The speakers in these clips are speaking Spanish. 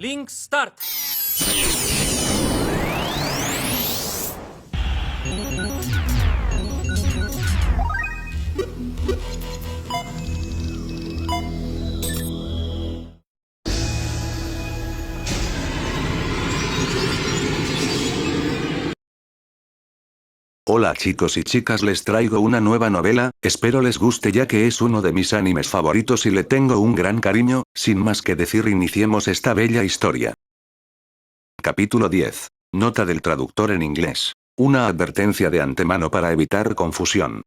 Link Start. Hola chicos y chicas, les traigo una nueva novela, espero les guste ya que es uno de mis animes favoritos y le tengo un gran cariño. Sin más que decir, iniciemos esta bella historia. Capítulo 10. Nota del traductor en inglés. Una advertencia de antemano para evitar confusión.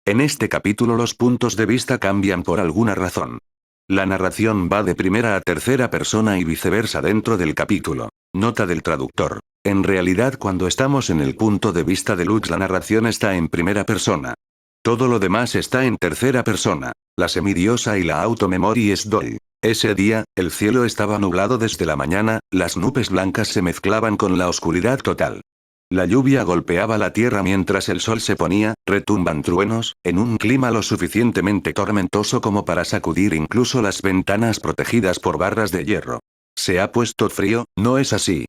En este capítulo los puntos de vista cambian por alguna razón. La narración va de primera a tercera persona y viceversa dentro del capítulo. Nota del traductor. En realidad, cuando estamos en el punto de vista de Lux, la narración está en primera persona. Todo lo demás está en tercera persona. La semidiosa y la automemory es Doll. Ese día, el cielo estaba nublado desde la mañana, las nubes blancas se mezclaban con la oscuridad total. La lluvia golpeaba la tierra mientras el sol se ponía, retumban truenos, en un clima lo suficientemente tormentoso como para sacudir incluso las ventanas protegidas por barras de hierro. ¿Se ha puesto frío? No es así.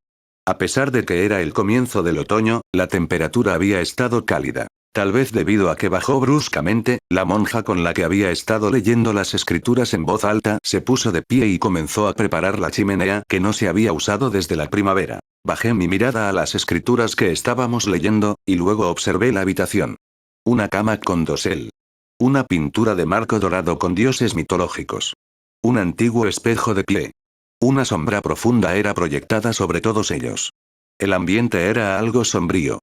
A pesar de que era el comienzo del otoño, la temperatura había estado cálida. Tal vez debido a que bajó bruscamente, la monja con la que había estado leyendo las escrituras en voz alta se puso de pie y comenzó a preparar la chimenea que no se había usado desde la primavera. Bajé mi mirada a las escrituras que estábamos leyendo, y luego observé la habitación. Una cama con dosel. Una pintura de marco dorado con dioses mitológicos. Un antiguo espejo de pie. Una sombra profunda era proyectada sobre todos ellos. El ambiente era algo sombrío.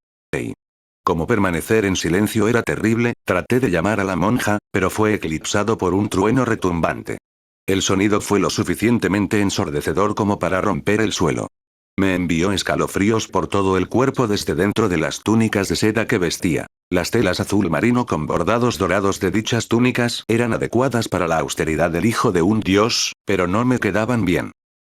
Como permanecer en silencio era terrible, traté de llamar a la monja, pero fue eclipsado por un trueno retumbante. El sonido fue lo suficientemente ensordecedor como para romper el suelo. Me envió escalofríos por todo el cuerpo desde dentro de las túnicas de seda que vestía. Las telas azul marino con bordados dorados de dichas túnicas eran adecuadas para la austeridad del hijo de un dios, pero no me quedaban bien.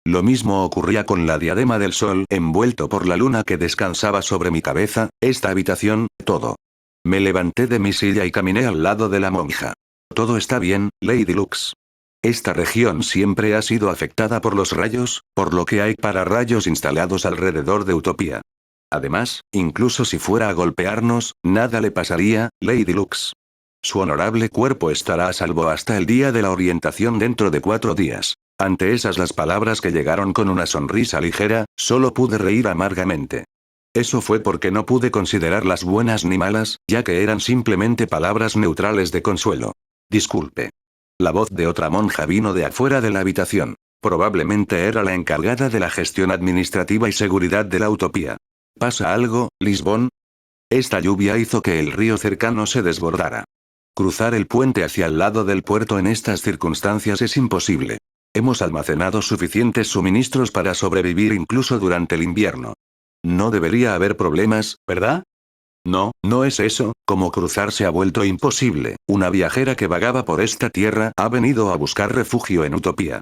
Lo mismo ocurría con la diadema del sol envuelto por la luna que descansaba sobre mi cabeza, esta habitación, todo. Me levanté de mi silla y caminé al lado de la monja. Todo está bien, Lady Lux. Esta región siempre ha sido afectada por los rayos, por lo que hay pararrayos instalados alrededor de Utopía. Además, incluso si fuera a golpearnos, nada le pasaría, Lady Lux. Su honorable cuerpo estará a salvo hasta el día de la orientación dentro de 4 días. Ante esas las palabras que llegaron con una sonrisa ligera, solo pude reír amargamente. Eso fue porque no pude considerarlas buenas ni malas, ya que eran simplemente palabras neutrales de consuelo. Disculpe. La voz de otra monja vino de afuera de la habitación. Probablemente era la encargada de la gestión administrativa y seguridad de la Utopía. ¿Pasa algo, Lisbon? Esta lluvia hizo que el río cercano se desbordara. Cruzar el puente hacia el lado del puerto en estas circunstancias es imposible. Hemos almacenado suficientes suministros para sobrevivir incluso durante el invierno. No debería haber problemas, ¿verdad? No, no es eso, como cruzar se ha vuelto imposible. Una viajera que vagaba por esta tierra ha venido a buscar refugio en Utopía.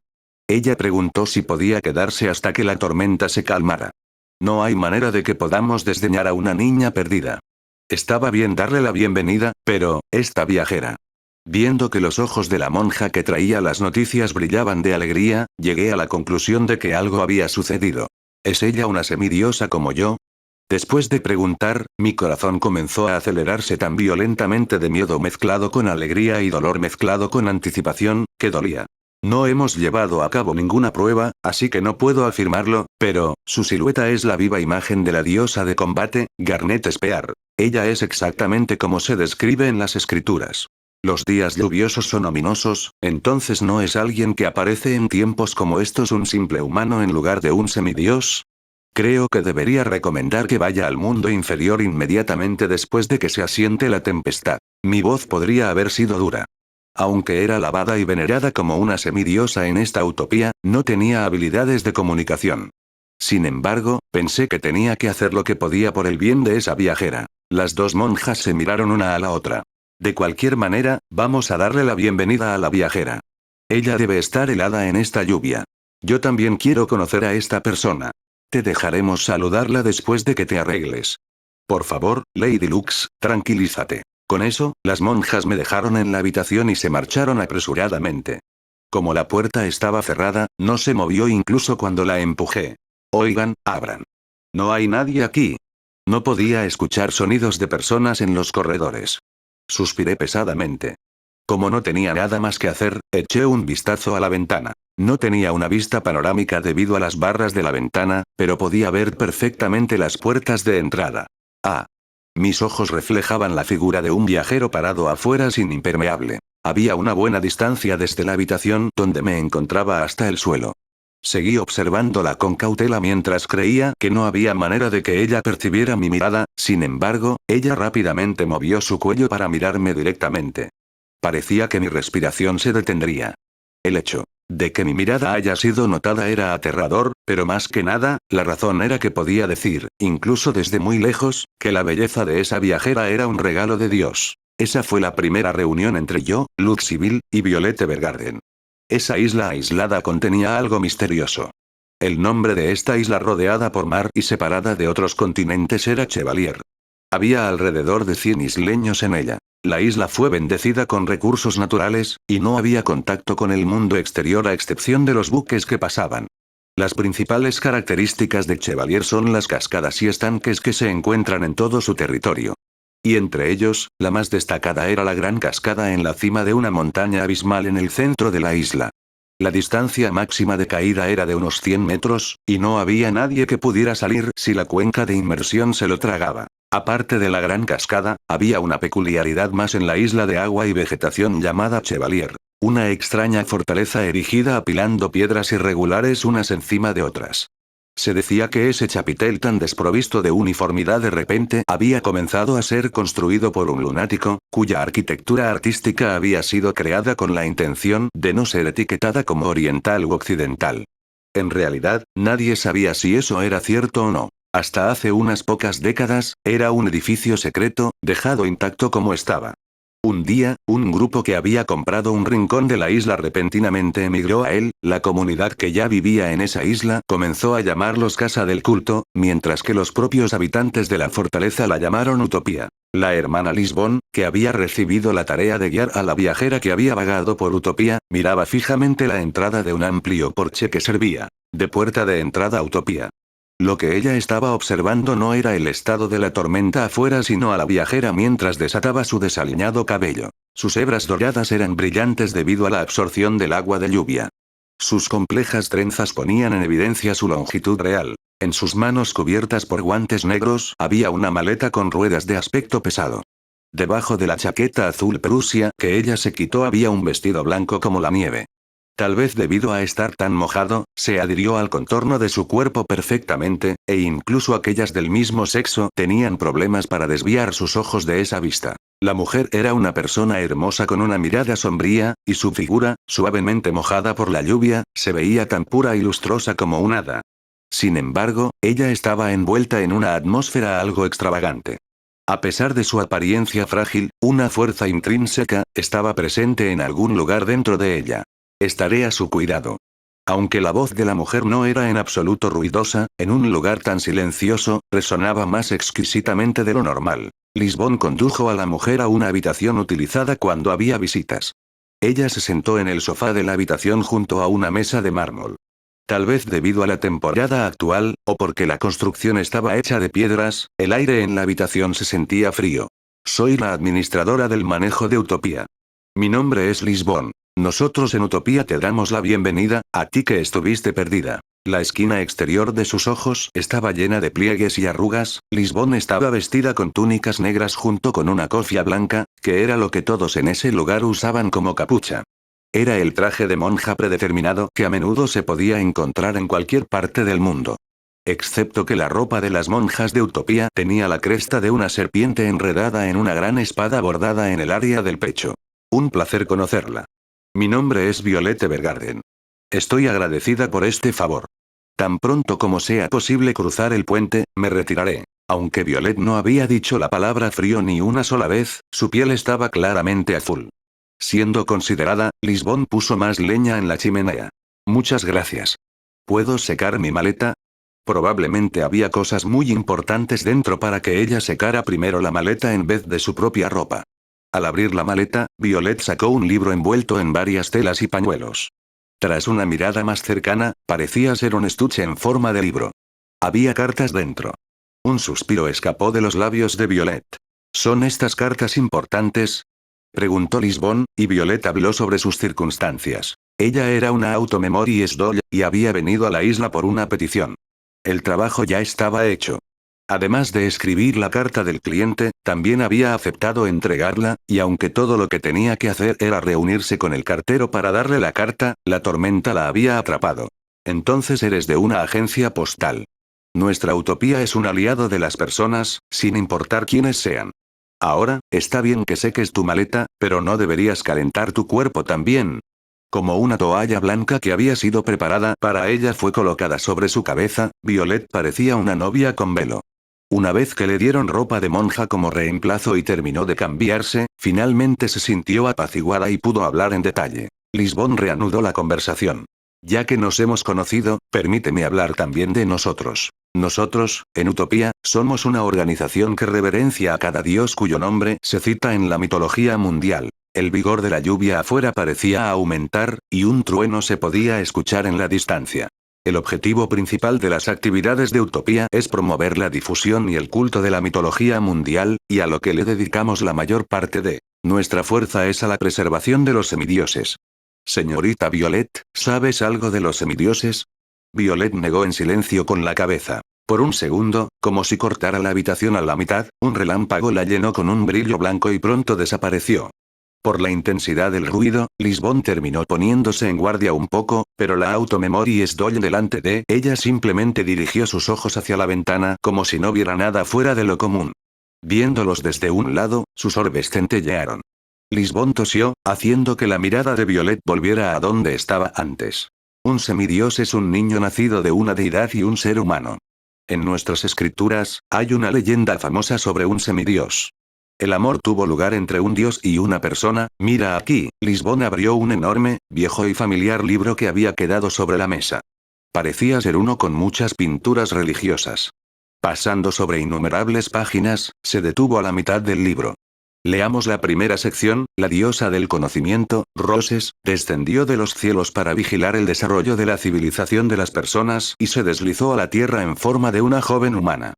Ella preguntó si podía quedarse hasta que la tormenta se calmara. No hay manera de que podamos desdeñar a una niña perdida. Estaba bien darle la bienvenida, pero, esta viajera. Viendo que los ojos de la monja que traía las noticias brillaban de alegría, llegué a la conclusión de que algo había sucedido. ¿Es ella una semidiosa como yo? Después de preguntar, mi corazón comenzó a acelerarse tan violentamente de miedo mezclado con alegría y dolor mezclado con anticipación, que dolía. No hemos llevado a cabo ninguna prueba, así que no puedo afirmarlo, pero, su silueta es la viva imagen de la diosa de combate, Garnet Spear. Ella es exactamente como se describe en las escrituras. Los días lluviosos son ominosos, entonces ¿no es alguien que aparece en tiempos como estos un simple humano en lugar de un semidios? Creo que debería recomendar que vaya al mundo inferior inmediatamente después de que se asiente la tempestad. Mi voz podría haber sido dura. Aunque era alabada y venerada como una semidiosa en esta utopía, no tenía habilidades de comunicación. Sin embargo, pensé que tenía que hacer lo que podía por el bien de esa viajera. Las dos monjas se miraron una a la otra. De cualquier manera, vamos a darle la bienvenida a la viajera. Ella debe estar helada en esta lluvia. Yo también quiero conocer a esta persona. Te dejaremos saludarla después de que te arregles. Por favor, Lady Lux, tranquilízate. Con eso, las monjas me dejaron en la habitación y se marcharon apresuradamente. Como la puerta estaba cerrada, no se movió incluso cuando la empujé. Oigan, abran. No hay nadie aquí. No podía escuchar sonidos de personas en los corredores. Suspiré pesadamente. Como no tenía nada más que hacer, eché un vistazo a la ventana. No tenía una vista panorámica debido a las barras de la ventana, pero podía ver perfectamente las puertas de entrada. Ah. Mis ojos reflejaban la figura de un viajero parado afuera sin impermeable. Había una buena distancia desde la habitación donde me encontraba hasta el suelo. Seguí observándola con cautela mientras creía que no había manera de que ella percibiera mi mirada, sin embargo, ella rápidamente movió su cuello para mirarme directamente. Parecía que mi respiración se detendría. El hecho de que mi mirada haya sido notada era aterrador, pero más que nada, la razón era que podía decir, incluso desde muy lejos, que la belleza de esa viajera era un regalo de Dios. Esa fue la primera reunión entre yo, Luxville, y Violet Evergarden. Esa isla aislada contenía algo misterioso. El nombre de esta isla rodeada por mar y separada de otros continentes era Chevalier. Había alrededor de 100 isleños en ella. La isla fue bendecida con recursos naturales, y no había contacto con el mundo exterior a excepción de los buques que pasaban. Las principales características de Chevalier son las cascadas y estanques que se encuentran en todo su territorio. Y entre ellos, la más destacada era la gran cascada en la cima de una montaña abismal en el centro de la isla. La distancia máxima de caída era de unos 100 metros, y no había nadie que pudiera salir si la cuenca de inmersión se lo tragaba. Aparte de la gran cascada, había una peculiaridad más en la isla de agua y vegetación llamada Chevalier. Una extraña fortaleza erigida apilando piedras irregulares unas encima de otras. Se decía que ese chapitel tan desprovisto de uniformidad de repente había comenzado a ser construido por un lunático, cuya arquitectura artística había sido creada con la intención de no ser etiquetada como oriental u occidental. En realidad, nadie sabía si eso era cierto o no. Hasta hace unas pocas décadas, era un edificio secreto, dejado intacto como estaba. Un día, un grupo que había comprado un rincón de la isla repentinamente emigró a él, la comunidad que ya vivía en esa isla comenzó a llamarlos Casa del Culto, mientras que los propios habitantes de la fortaleza la llamaron Utopía. La hermana Lisbon, que había recibido la tarea de guiar a la viajera que había vagado por Utopía, miraba fijamente la entrada de un amplio porche que servía de puerta de entrada a Utopía. Lo que ella estaba observando no era el estado de la tormenta afuera sino a la viajera mientras desataba su desaliñado cabello. Sus hebras doradas eran brillantes debido a la absorción del agua de lluvia. Sus complejas trenzas ponían en evidencia su longitud real. En sus manos cubiertas por guantes negros había una maleta con ruedas de aspecto pesado. Debajo de la chaqueta azul Prusia que ella se quitó había un vestido blanco como la nieve. Tal vez debido a estar tan mojado, se adhirió al contorno de su cuerpo perfectamente, e incluso aquellas del mismo sexo tenían problemas para desviar sus ojos de esa vista. La mujer era una persona hermosa con una mirada sombría, y su figura, suavemente mojada por la lluvia, se veía tan pura y lustrosa como un hada. Sin embargo, ella estaba envuelta en una atmósfera algo extravagante. A pesar de su apariencia frágil, una fuerza intrínseca estaba presente en algún lugar dentro de ella. Estaré a su cuidado. Aunque la voz de la mujer no era en absoluto ruidosa, en un lugar tan silencioso, resonaba más exquisitamente de lo normal. Lisbon condujo a la mujer a una habitación utilizada cuando había visitas. Ella se sentó en el sofá de la habitación junto a una mesa de mármol. Tal vez debido a la temporada actual, o porque la construcción estaba hecha de piedras, el aire en la habitación se sentía frío. Soy la administradora del manejo de Utopía. Mi nombre es Lisbon. Nosotros en Utopía te damos la bienvenida, a ti que estuviste perdida. La esquina exterior de sus ojos estaba llena de pliegues y arrugas. Lisbon estaba vestida con túnicas negras junto con una cofia blanca, que era lo que todos en ese lugar usaban como capucha. Era el traje de monja predeterminado que a menudo se podía encontrar en cualquier parte del mundo. Excepto que la ropa de las monjas de Utopía tenía la cresta de una serpiente enredada en una gran espada bordada en el área del pecho. Un placer conocerla. Mi nombre es Violet Evergarden. Estoy agradecida por este favor. Tan pronto como sea posible cruzar el puente, me retiraré. Aunque Violet no había dicho la palabra frío ni una sola vez, su piel estaba claramente azul. Siendo considerada, Lisbon puso más leña en la chimenea. Muchas gracias. ¿Puedo secar mi maleta? Probablemente había cosas muy importantes dentro para que ella secara primero la maleta en vez de su propia ropa. Al abrir la maleta, Violet sacó un libro envuelto en varias telas y pañuelos. Tras una mirada más cercana, parecía ser un estuche en forma de libro. Había cartas dentro. Un suspiro escapó de los labios de Violet. ¿Son estas cartas importantes? Preguntó Lisbon, y Violet habló sobre sus circunstancias. Ella era una automemories doll, y había venido a la isla por una petición. El trabajo ya estaba hecho. Además de escribir la carta del cliente, también había aceptado entregarla, y aunque todo lo que tenía que hacer era reunirse con el cartero para darle la carta, la tormenta la había atrapado. Entonces eres de una agencia postal. Nuestra utopía es un aliado de las personas, sin importar quiénes sean. Ahora, está bien que seques tu maleta, pero no deberías calentar tu cuerpo también. Como una toalla blanca que había sido preparada para ella fue colocada sobre su cabeza, Violet parecía una novia con velo. Una vez que le dieron ropa de monja como reemplazo y terminó de cambiarse, finalmente se sintió apaciguada y pudo hablar en detalle. Lisbon reanudó la conversación. Ya que nos hemos conocido, permíteme hablar también de nosotros. Nosotros, en Utopía, somos una organización que reverencia a cada dios cuyo nombre se cita en la mitología mundial. El vigor de la lluvia afuera parecía aumentar, y un trueno se podía escuchar en la distancia. El objetivo principal de las actividades de Utopía es promover la difusión y el culto de la mitología mundial, y a lo que le dedicamos la mayor parte de nuestra fuerza es a la preservación de los semidioses. Señorita Violet, ¿sabes algo de los semidioses? Violet negó en silencio con la cabeza. Por un segundo, como si cortara la habitación a la mitad, un relámpago la llenó con un brillo blanco y pronto desapareció. Por la intensidad del ruido, Lisbon terminó poniéndose en guardia un poco, pero la automemories doll delante de ella simplemente dirigió sus ojos hacia la ventana como si no viera nada fuera de lo común. Viéndolos desde un lado, sus orbes centellearon. Lisbon tosió, haciendo que la mirada de Violet volviera a donde estaba antes. Un semidios es un niño nacido de una deidad y un ser humano. En nuestras escrituras, hay una leyenda famosa sobre un semidios. El amor tuvo lugar entre un dios y una persona. Mira aquí, Lisbon abrió un enorme, viejo y familiar libro que había quedado sobre la mesa. Parecía ser uno con muchas pinturas religiosas. Pasando sobre innumerables páginas, se detuvo a la mitad del libro. Leamos la primera sección. La diosa del conocimiento, Roses, descendió de los cielos para vigilar el desarrollo de la civilización de las personas y se deslizó a la tierra en forma de una joven humana.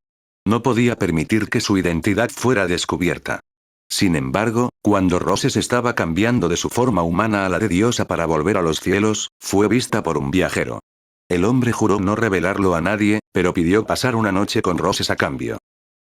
No podía permitir que su identidad fuera descubierta. Sin embargo, cuando Roses estaba cambiando de su forma humana a la de diosa para volver a los cielos, fue vista por un viajero. El hombre juró no revelarlo a nadie, pero pidió pasar una noche con Roses a cambio.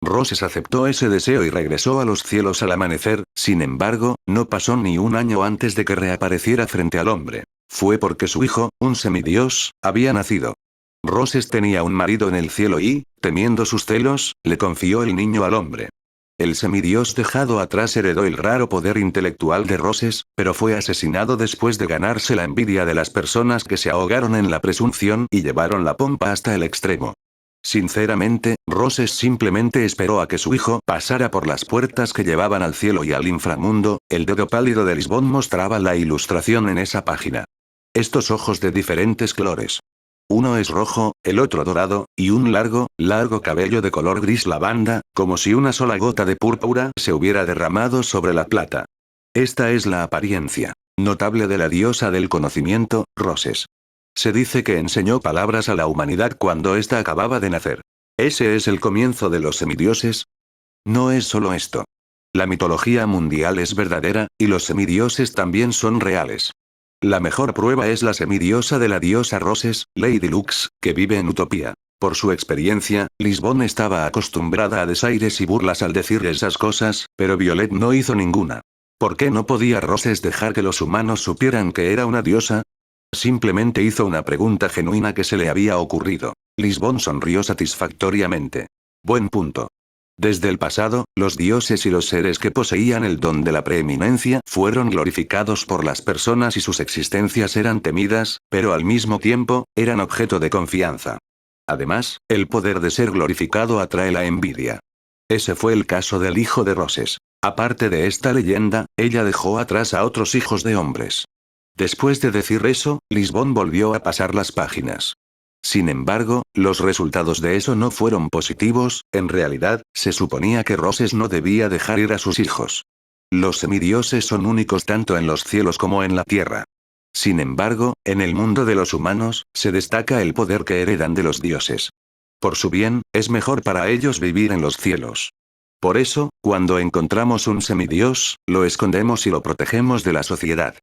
Roses aceptó ese deseo y regresó a los cielos al amanecer. Sin embargo, no pasó ni un año antes de que reapareciera frente al hombre. Fue porque su hijo, un semidios, había nacido. Roses tenía un marido en el cielo y, temiendo sus celos, le confió el niño al hombre. El semidios dejado atrás heredó el raro poder intelectual de Roses, pero fue asesinado después de ganarse la envidia de las personas que se ahogaron en la presunción y llevaron la pompa hasta el extremo. Sinceramente, Roses simplemente esperó a que su hijo pasara por las puertas que llevaban al cielo y al inframundo. El dedo pálido de Lisbon mostraba la ilustración en esa página. Estos ojos de diferentes colores. Uno es rojo, el otro dorado, y un largo, largo cabello de color gris lavanda, como si una sola gota de púrpura se hubiera derramado sobre la plata. Esta es la apariencia notable de la diosa del conocimiento, Roses. Se dice que enseñó palabras a la humanidad cuando ésta acababa de nacer. ¿Ese es el comienzo de los semidioses? No es solo esto. La mitología mundial es verdadera, y los semidioses también son reales. La mejor prueba es la semidiosa de la diosa Roses, Lady Lux, que vive en Utopía. Por su experiencia, Lisbon estaba acostumbrada a desaires y burlas al decir esas cosas, pero Violet no hizo ninguna. ¿Por qué no podía Roses dejar que los humanos supieran que era una diosa? Simplemente hizo una pregunta genuina que se le había ocurrido. Lisbon sonrió satisfactoriamente. Buen punto. Desde el pasado, los dioses y los seres que poseían el don de la preeminencia fueron glorificados por las personas y sus existencias eran temidas, pero al mismo tiempo, eran objeto de confianza. Además, el poder de ser glorificado atrae la envidia. Ese fue el caso del hijo de Roses. Aparte de esta leyenda, ella dejó atrás a otros hijos de hombres. Después de decir eso, Lisbon volvió a pasar las páginas. Sin embargo, los resultados de eso no fueron positivos. En realidad, se suponía que Roses no debía dejar ir a sus hijos. Los semidioses son únicos tanto en los cielos como en la tierra. Sin embargo, en el mundo de los humanos, se destaca el poder que heredan de los dioses. Por su bien, es mejor para ellos vivir en los cielos. Por eso, cuando encontramos un semidios, lo escondemos y lo protegemos de la sociedad.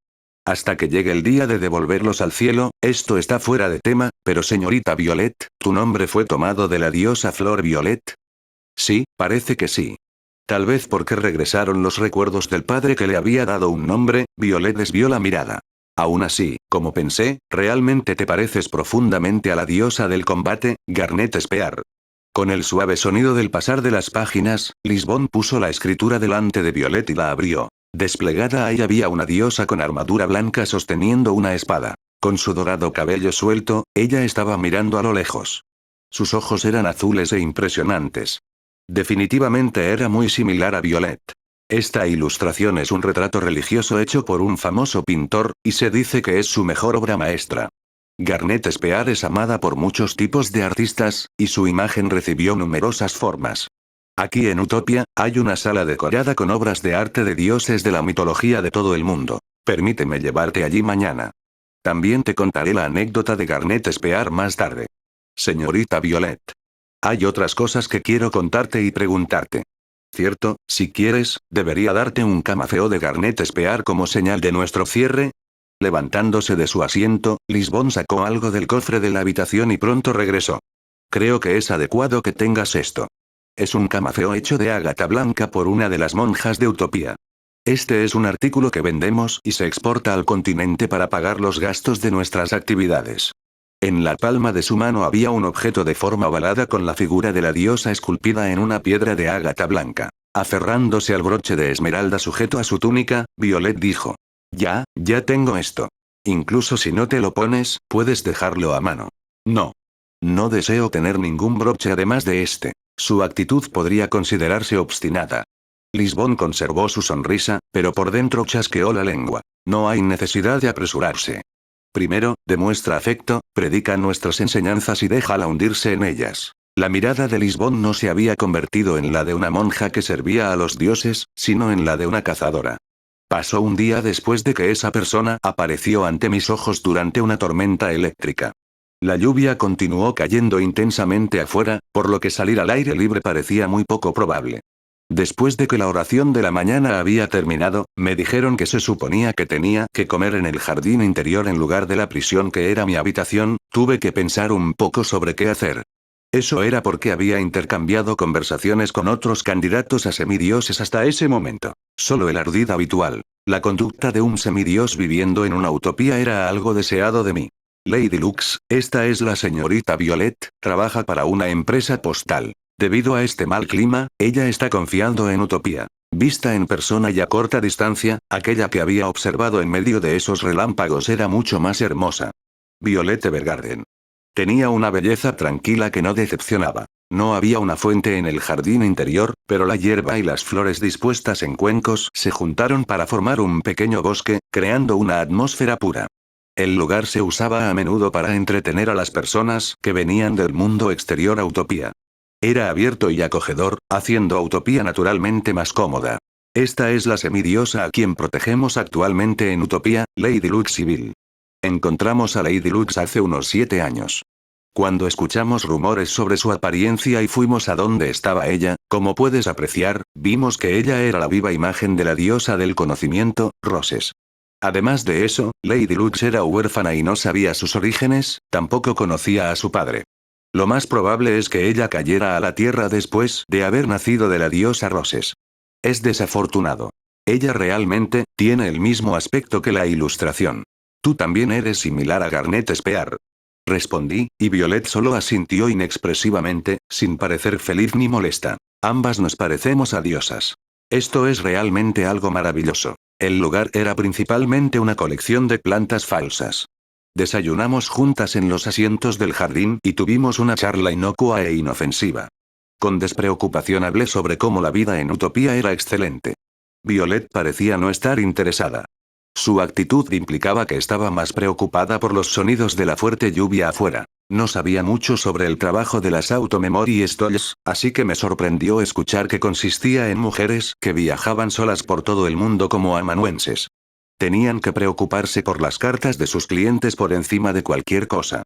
Hasta que llegue el día de devolverlos al cielo. Esto está fuera de tema, pero señorita Violet, ¿tu nombre fue tomado de la diosa Flor Violet? Sí, parece que sí. Tal vez porque regresaron los recuerdos del padre que le había dado un nombre. Violet desvió la mirada. Aún así, como pensé, realmente te pareces profundamente a la diosa del combate, Garnet Spear. Con el suave sonido del pasar de las páginas, Lisbon puso la escritura delante de Violet y la abrió. Desplegada ahí había una diosa con armadura blanca sosteniendo una espada. Con su dorado cabello suelto, ella estaba mirando a lo lejos. Sus ojos eran azules e impresionantes. Definitivamente era muy similar a Violet. Esta ilustración es un retrato religioso hecho por un famoso pintor, y se dice que es su mejor obra maestra. Garnet Spear es amada por muchos tipos de artistas, y su imagen recibió numerosas formas. Aquí en Utopia, hay una sala decorada con obras de arte de dioses de la mitología de todo el mundo. Permíteme llevarte allí mañana. También te contaré la anécdota de Garnet Spear más tarde. Señorita Violet. Hay otras cosas que quiero contarte y preguntarte. Cierto, si quieres, debería darte un camafeo de Garnet Spear como señal de nuestro cierre. Levantándose de su asiento, Lisbon sacó algo del cofre de la habitación y pronto regresó. Creo que es adecuado que tengas esto. Es un camafeo hecho de ágata blanca por una de las monjas de Utopía. Este es un artículo que vendemos y se exporta al continente para pagar los gastos de nuestras actividades. En la palma de su mano había un objeto de forma ovalada con la figura de la diosa esculpida en una piedra de ágata blanca. Aferrándose al broche de esmeralda sujeto a su túnica, Violet dijo. Ya tengo esto. Incluso si no te lo pones, puedes dejarlo a mano. No. No deseo tener ningún broche además de este. Su actitud podría considerarse obstinada. Lisbon conservó su sonrisa, pero por dentro chasqueó la lengua. No hay necesidad de apresurarse. Primero, demuestra afecto, predica nuestras enseñanzas y déjala hundirse en ellas. La mirada de Lisbon no se había convertido en la de una monja que servía a los dioses, sino en la de una cazadora. Pasó un día después de que esa persona apareció ante mis ojos durante una tormenta eléctrica. La lluvia continuó cayendo intensamente afuera, por lo que salir al aire libre parecía muy poco probable. Después de que la oración de la mañana había terminado, me dijeron que se suponía que tenía que comer en el jardín interior en lugar de la prisión que era mi habitación. Tuve que pensar un poco sobre qué hacer. Eso era porque había intercambiado conversaciones con otros candidatos a semidioses hasta ese momento. Solo el ardid habitual. La conducta de un semidios viviendo en una utopía era algo deseado de mí. Lady Lux, esta es la señorita Violet, trabaja para una empresa postal. Debido a este mal clima, ella está confiando en Utopía. Vista en persona y a corta distancia, aquella que había observado en medio de esos relámpagos era mucho más hermosa. Violet Evergarden. Tenía una belleza tranquila que no decepcionaba. No había una fuente en el jardín interior, pero la hierba y las flores dispuestas en cuencos se juntaron para formar un pequeño bosque, creando una atmósfera pura. El lugar se usaba a menudo para entretener a las personas que venían del mundo exterior a Utopía. Era abierto y acogedor, haciendo a Utopía naturalmente más cómoda. Esta es la semidiosa a quien protegemos actualmente en Utopía, Lady Lux Civil. Encontramos a Lady Lux hace unos 7 años. Cuando escuchamos rumores sobre su apariencia y fuimos a donde estaba ella, como puedes apreciar, vimos que ella era la viva imagen de la diosa del conocimiento, Roses. Además de eso, Lady Lux era huérfana y no sabía sus orígenes, tampoco conocía a su padre. Lo más probable es que ella cayera a la tierra después de haber nacido de la diosa Roses. Es desafortunado. Ella realmente tiene el mismo aspecto que la ilustración. Tú también eres similar a Garnet Spear. Respondí, y Violet solo asintió inexpresivamente, sin parecer feliz ni molesta. Ambas nos parecemos a diosas. Esto es realmente algo maravilloso. El lugar era principalmente una colección de plantas falsas. Desayunamos juntas en los asientos del jardín y tuvimos una charla inocua e inofensiva. Con despreocupación hablé sobre cómo la vida en Utopía era excelente. Violet parecía no estar interesada. Su actitud implicaba que estaba más preocupada por los sonidos de la fuerte lluvia afuera. No sabía mucho sobre el trabajo de las Automemory Dolls, así que me sorprendió escuchar que consistía en mujeres que viajaban solas por todo el mundo como amanuenses. Tenían que preocuparse por las cartas de sus clientes por encima de cualquier cosa.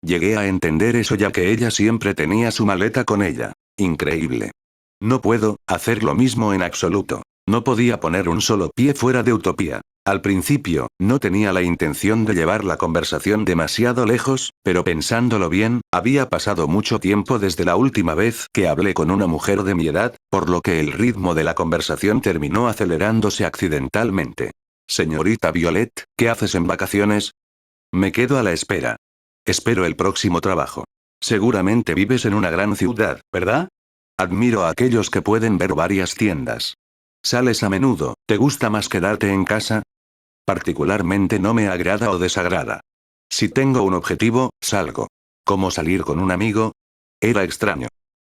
Llegué a entender eso ya que ella siempre tenía su maleta con ella. Increíble. No puedo hacer lo mismo en absoluto. No podía poner un solo pie fuera de Utopía. Al principio, no tenía la intención de llevar la conversación demasiado lejos, pero pensándolo bien, había pasado mucho tiempo desde la última vez que hablé con una mujer de mi edad, por lo que el ritmo de la conversación terminó acelerándose accidentalmente. Señorita Violet, ¿qué haces en vacaciones? Me quedo a la espera. Espero el próximo trabajo. Seguramente vives en una gran ciudad, ¿verdad? Admiro a aquellos que pueden ver varias tiendas. ¿Sales a menudo? ¿Te gusta más quedarte en casa? Particularmente no me agrada o desagrada. Si tengo un objetivo, salgo. ¿Cómo salir con un amigo? Era extraño.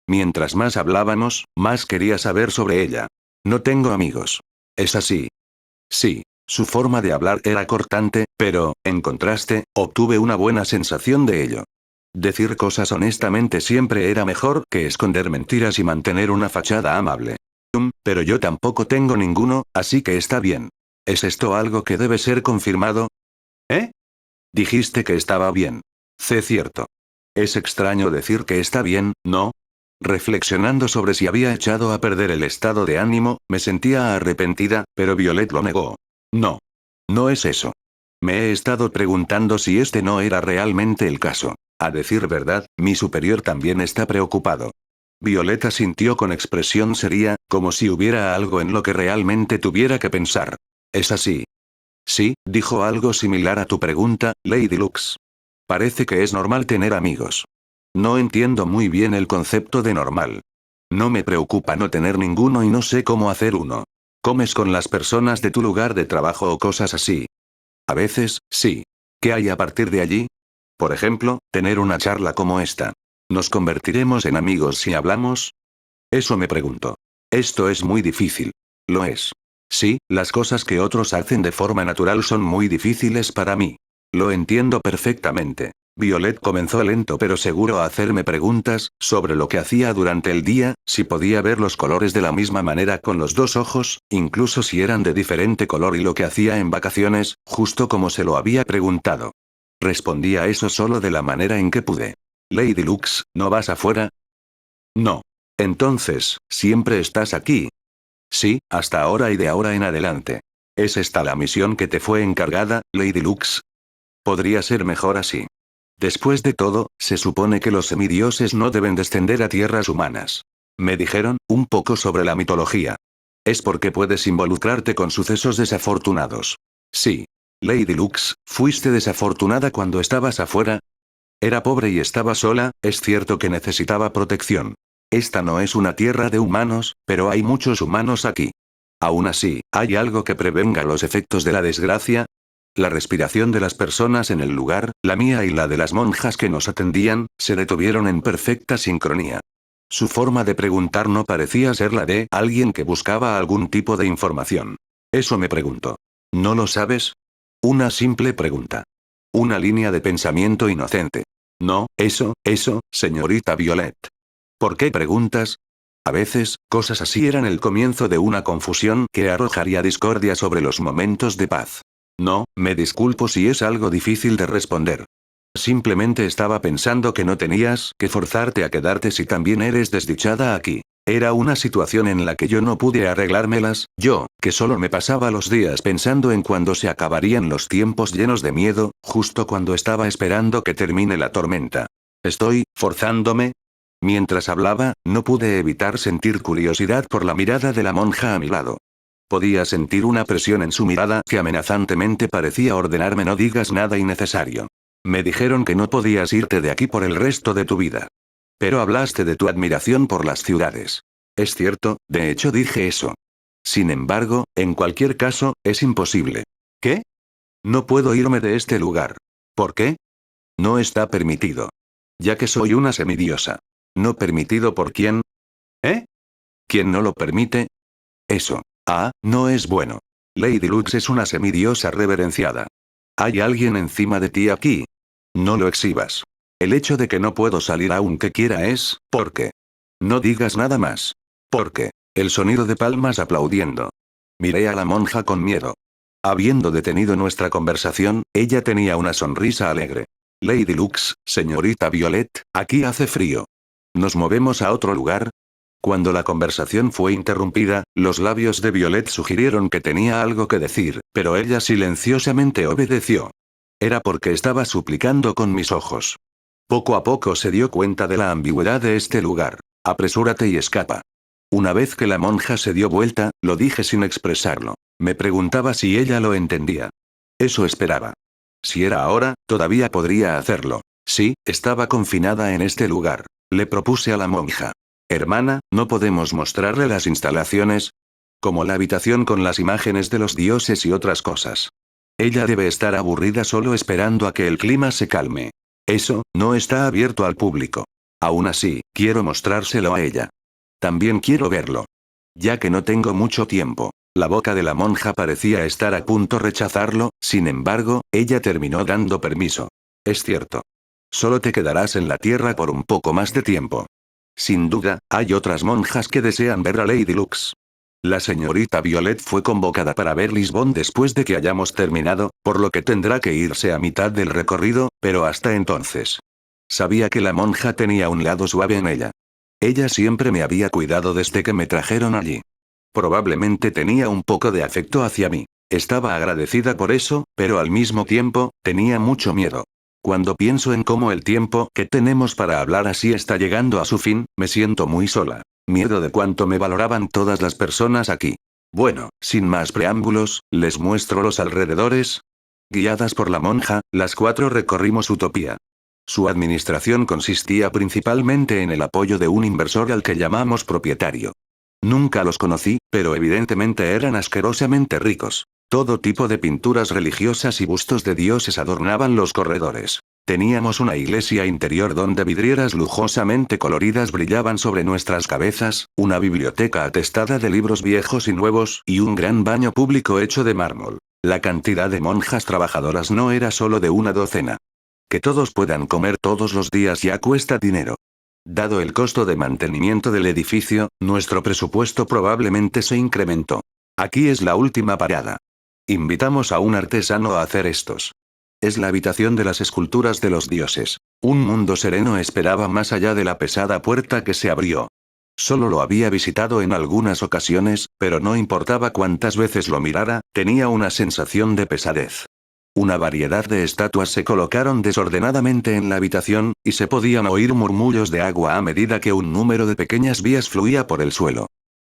Mientras más hablábamos, más quería saber sobre ella. No tengo amigos. ¿Es así? Sí. Su forma de hablar era cortante, pero, en contraste, obtuve una buena sensación de ello. Decir cosas honestamente siempre era mejor que esconder mentiras y mantener una fachada amable. Pero yo tampoco tengo ninguno, así que está bien. ¿Es esto algo que debe ser confirmado? ¿Eh? Dijiste que estaba bien. Cierto. Es extraño decir que está bien, ¿no? Reflexionando sobre si había echado a perder el estado de ánimo, me sentía arrepentida, pero Violet lo negó. No. No es eso. Me he estado preguntando si este no era realmente el caso. A decir verdad, mi superior también está preocupado. Violeta sintió con expresión seria, como si hubiera algo en lo que realmente tuviera que pensar. ¿Es así? Sí, dijo algo similar a tu pregunta, Lady Lux. Parece que es normal tener amigos. No entiendo muy bien el concepto de normal. No me preocupa no tener ninguno y no sé cómo hacer uno. ¿Comes con las personas de tu lugar de trabajo o cosas así? A veces, sí. ¿Qué hay a partir de allí? Por ejemplo, tener una charla como esta. ¿Nos convertiremos en amigos si hablamos? Eso me pregunto. Esto es muy difícil. Lo es. Sí, las cosas que otros hacen de forma natural son muy difíciles para mí. Lo entiendo perfectamente. Violet comenzó lento pero seguro a hacerme preguntas, sobre lo que hacía durante el día, si podía ver los colores de la misma manera con los dos ojos, incluso si eran de diferente color y lo que hacía en vacaciones, justo como se lo había preguntado. Respondí a eso solo de la manera en que pude. Lady Lux, ¿no vas afuera? No. Entonces, ¿siempre estás aquí? Sí, hasta ahora y de ahora en adelante. ¿Es esta la misión que te fue encargada, Lady Lux? Podría ser mejor así. Después de todo, se supone que los semidioses no deben descender a tierras humanas. Me dijeron, un poco sobre la mitología. Es porque puedes involucrarte con sucesos desafortunados. Sí. Lady Lux, ¿fuiste desafortunada cuando estabas afuera? Era pobre y estaba sola, es cierto que necesitaba protección. Esta no es una tierra de humanos, pero hay muchos humanos aquí. Aún así, ¿hay algo que prevenga los efectos de la desgracia? La respiración de las personas en el lugar, la mía y la de las monjas que nos atendían, se detuvieron en perfecta sincronía. Su forma de preguntar no parecía ser la de alguien que buscaba algún tipo de información. Eso me pregunto. ¿No lo sabes? Una simple pregunta. Una línea de pensamiento inocente. No, eso, señorita Violet. ¿Por qué preguntas? A veces, cosas así eran el comienzo de una confusión que arrojaría discordia sobre los momentos de paz. No, me disculpo si es algo difícil de responder. Simplemente estaba pensando que no tenías que forzarte a quedarte si también eres desdichada aquí. Era una situación en la que yo no pude arreglármelas, yo, que solo me pasaba los días pensando en cuándo se acabarían los tiempos llenos de miedo, justo cuando estaba esperando que termine la tormenta. ¿Estoy forzándome? Mientras hablaba, no pude evitar sentir curiosidad por la mirada de la monja a mi lado. Podía sentir una presión en su mirada que amenazantemente parecía ordenarme no digas nada innecesario. Me dijeron que no podías irte de aquí por el resto de tu vida. Pero hablaste de tu admiración por las ciudades. Es cierto, de hecho dije eso. Sin embargo, en cualquier caso, es imposible. ¿Qué? No puedo irme de este lugar. ¿Por qué? No está permitido. Ya que soy una semidiosa. ¿No permitido por quién? ¿Eh? ¿Quién no lo permite? Eso. Ah, no es bueno. Lady Lux es una semidiosa reverenciada. ¿Hay alguien encima de ti aquí? No lo exhibas. El hecho de que no puedo salir aunque quiera es, ¿por qué? No digas nada más. ¿Por qué? El sonido de palmas aplaudiendo. Miré a la monja con miedo. Habiendo detenido nuestra conversación, ella tenía una sonrisa alegre. Lady Lux, señorita Violet, aquí hace frío. ¿Nos movemos a otro lugar? Cuando la conversación fue interrumpida, los labios de Violet sugirieron que tenía algo que decir, pero ella silenciosamente obedeció. Era porque estaba suplicando con mis ojos. Poco a poco se dio cuenta de la ambigüedad de este lugar. Apresúrate y escapa. Una vez que la monja se dio vuelta, lo dije sin expresarlo. Me preguntaba si ella lo entendía. Eso esperaba. Si era ahora, todavía podría hacerlo. Sí, estaba confinada en este lugar. Le propuse a la monja. Hermana, ¿no podemos mostrarle las instalaciones? Como la habitación con las imágenes de los dioses y otras cosas. Ella debe estar aburrida solo esperando a que el clima se calme. Eso, no está abierto al público. Aún así, quiero mostrárselo a ella. También quiero verlo. Ya que no tengo mucho tiempo. La boca de la monja parecía estar a punto de rechazarlo, sin embargo, ella terminó dando permiso. Es cierto. Solo te quedarás en la tierra por un poco más de tiempo. Sin duda, hay otras monjas que desean ver a Lady Lux. La señorita Violet fue convocada para ver Lisbon después de que hayamos terminado, por lo que tendrá que irse a mitad del recorrido, pero hasta entonces. Sabía que la monja tenía un lado suave en ella. Ella siempre me había cuidado desde que me trajeron allí. Probablemente tenía un poco de afecto hacia mí. Estaba agradecida por eso, pero al mismo tiempo, tenía mucho miedo. Cuando pienso en cómo el tiempo que tenemos para hablar así está llegando a su fin, me siento muy sola. Miedo de cuánto me valoraban todas las personas aquí. Bueno, sin más preámbulos, les muestro los alrededores. Guiadas por la monja, las 4 recorrimos Utopía. Su administración consistía principalmente en el apoyo de un inversor al que llamamos propietario. Nunca los conocí, pero evidentemente eran asquerosamente ricos. Todo tipo de pinturas religiosas y bustos de dioses adornaban los corredores. Teníamos una iglesia interior donde vidrieras lujosamente coloridas brillaban sobre nuestras cabezas, una biblioteca atestada de libros viejos y nuevos, y un gran baño público hecho de mármol. La cantidad de monjas trabajadoras no era solo de una docena. Que todos puedan comer todos los días ya cuesta dinero. Dado el costo de mantenimiento del edificio, nuestro presupuesto probablemente se incrementó. Aquí es la última parada. Invitamos a un artesano a hacer estos. Es la habitación de las esculturas de los dioses. Un mundo sereno esperaba más allá de la pesada puerta que se abrió. Solo lo había visitado en algunas ocasiones, pero no importaba cuántas veces lo mirara, tenía una sensación de pesadez. Una variedad de estatuas se colocaron desordenadamente en la habitación, y se podían oír murmullos de agua a medida que un número de pequeñas vías fluía por el suelo.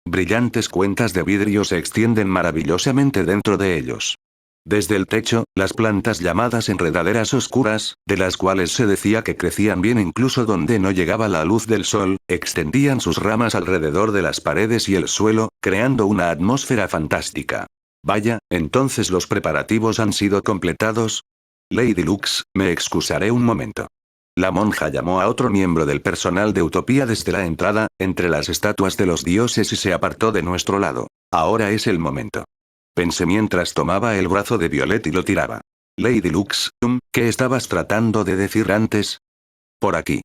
Brillantes cuentas de vidrio se extienden maravillosamente dentro de ellos. Desde el techo, las plantas llamadas enredaderas oscuras, de las cuales se decía que crecían bien incluso donde no llegaba la luz del sol, extendían sus ramas alrededor de las paredes y el suelo, creando una atmósfera fantástica. Vaya, entonces los preparativos han sido completados. Lady Lux, me excusaré un momento. La monja llamó a otro miembro del personal de Utopía desde la entrada, entre las estatuas de los dioses y se apartó de nuestro lado. Ahora es el momento. Pensé mientras tomaba el brazo de Violet y lo tiraba. Lady Lux, ¿qué estabas tratando de decir antes? Por aquí.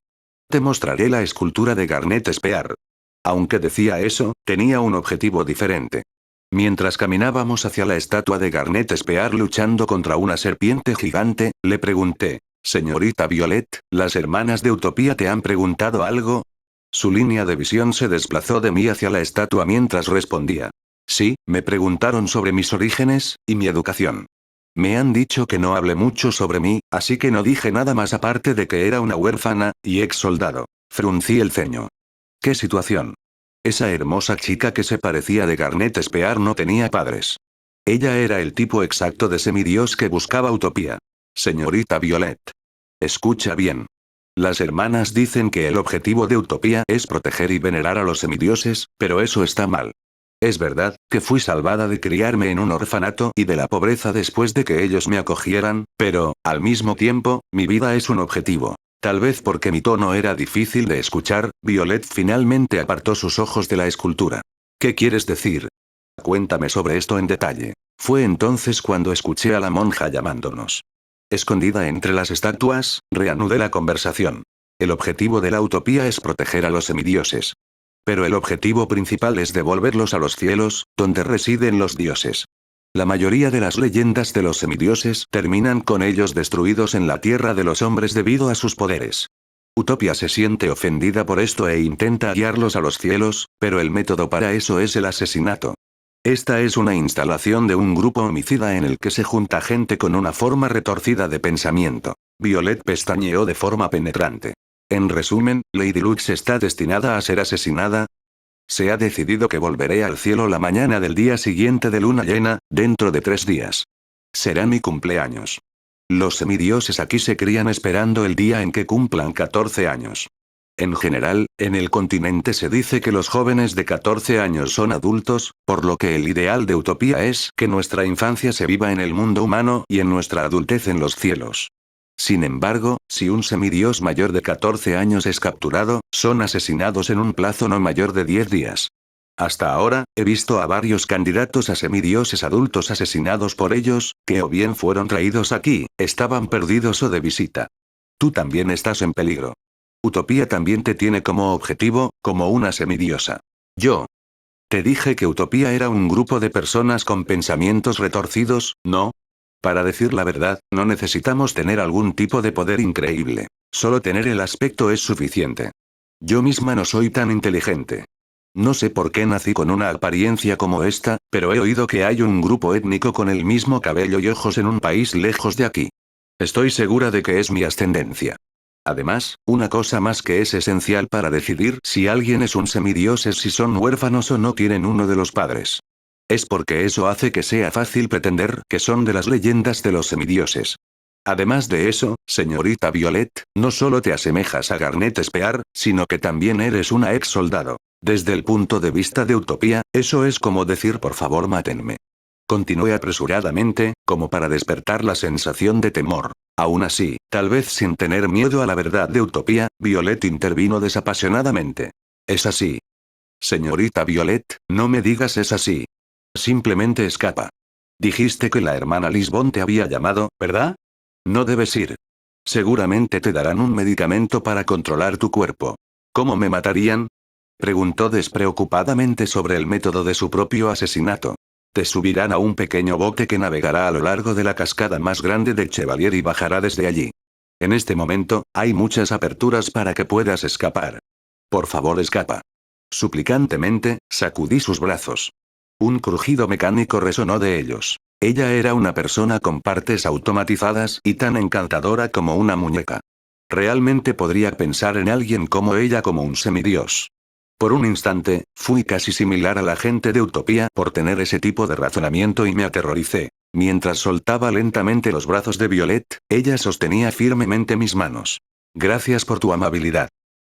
Te mostraré la escultura de Garnet Spear. Aunque decía eso, tenía un objetivo diferente. Mientras caminábamos hacia la estatua de Garnet Spear luchando contra una serpiente gigante, le pregunté, señorita Violet, ¿las hermanas de Utopía te han preguntado algo? Su línea de visión se desplazó de mí hacia la estatua mientras respondía. Sí, me preguntaron sobre mis orígenes, y mi educación. Me han dicho que no hable mucho sobre mí, así que no dije nada más aparte de que era una huérfana, y ex soldado. Fruncí el ceño. ¿Qué situación? Esa hermosa chica que se parecía de Garnet Spear no tenía padres. Ella era el tipo exacto de semidios que buscaba Utopía. Señorita Violet. Escucha bien. Las hermanas dicen que el objetivo de Utopía es proteger y venerar a los semidioses, pero eso está mal. Es verdad, que fui salvada de criarme en un orfanato y de la pobreza después de que ellos me acogieran, pero, al mismo tiempo, mi vida es un objetivo. Tal vez porque mi tono era difícil de escuchar, Violet finalmente apartó sus ojos de la escultura. ¿Qué quieres decir? Cuéntame sobre esto en detalle. Fue entonces cuando escuché a la monja llamándonos. Escondida entre las estatuas, reanudé la conversación. El objetivo de la Utopía es proteger a los semidioses. Pero el objetivo principal es devolverlos a los cielos, donde residen los dioses. La mayoría de las leyendas de los semidioses terminan con ellos destruidos en la tierra de los hombres debido a sus poderes. Utopia se siente ofendida por esto e intenta guiarlos a los cielos, pero el método para eso es el asesinato. Esta es una instalación de un grupo homicida en el que se junta gente con una forma retorcida de pensamiento. Violet pestañeó de forma penetrante. En resumen, Lady Lux está destinada a ser asesinada. Se ha decidido que volveré al cielo la mañana del día siguiente de luna llena, dentro de 3 días. Será mi cumpleaños. Los semidioses aquí se crían esperando el día en que cumplan 14 años. En general, en el continente se dice que los jóvenes de 14 años son adultos, por lo que el ideal de Utopía es que nuestra infancia se viva en el mundo humano y en nuestra adultez en los cielos. Sin embargo, si un semidios mayor de 14 años es capturado, son asesinados en un plazo no mayor de 10 días. Hasta ahora, he visto a varios candidatos a semidioses adultos asesinados por ellos, que o bien fueron traídos aquí, estaban perdidos o de visita. Tú también estás en peligro. Utopía también te tiene como objetivo, como una semidiosa. Yo. Te dije que Utopía era un grupo de personas con pensamientos retorcidos, ¿no? Para decir la verdad, no necesitamos tener algún tipo de poder increíble. Solo tener el aspecto es suficiente. Yo misma no soy tan inteligente. No sé por qué nací con una apariencia como esta, pero he oído que hay un grupo étnico con el mismo cabello y ojos en un país lejos de aquí. Estoy segura de que es mi ascendencia. Además, una cosa más que es esencial para decidir si alguien es un semidios es si son huérfanos o no tienen uno de los padres. Es porque eso hace que sea fácil pretender que son de las leyendas de los semidioses. Además de eso, señorita Violet, no solo te asemejas a Garnet Spear, sino que también eres una ex soldado. Desde el punto de vista de Utopía, eso es como decir por favor mátenme. Continué apresuradamente, como para despertar la sensación de temor. Aún así, tal vez sin tener miedo a la verdad de Utopía, Violet intervino desapasionadamente. Es así. Señorita Violet, no me digas es así. Simplemente escapa. Dijiste que la hermana Lisbon te había llamado, ¿verdad? No debes ir. Seguramente te darán un medicamento para controlar tu cuerpo. ¿Cómo me matarían? Preguntó despreocupadamente sobre el método de su propio asesinato. Te subirán a un pequeño bote que navegará a lo largo de la cascada más grande de Chevalier y bajará desde allí. En este momento, hay muchas aperturas para que puedas escapar. Por favor, escapa. Suplicantemente, sacudí sus brazos. Un crujido mecánico resonó de ellos. Ella era una persona con partes automatizadas y tan encantadora como una muñeca. Realmente podría pensar en alguien como ella como un semidios. Por un instante, fui casi similar a la gente de Utopía por tener ese tipo de razonamiento y me aterroricé. Mientras soltaba lentamente los brazos de Violet, ella sostenía firmemente mis manos. Gracias por tu amabilidad.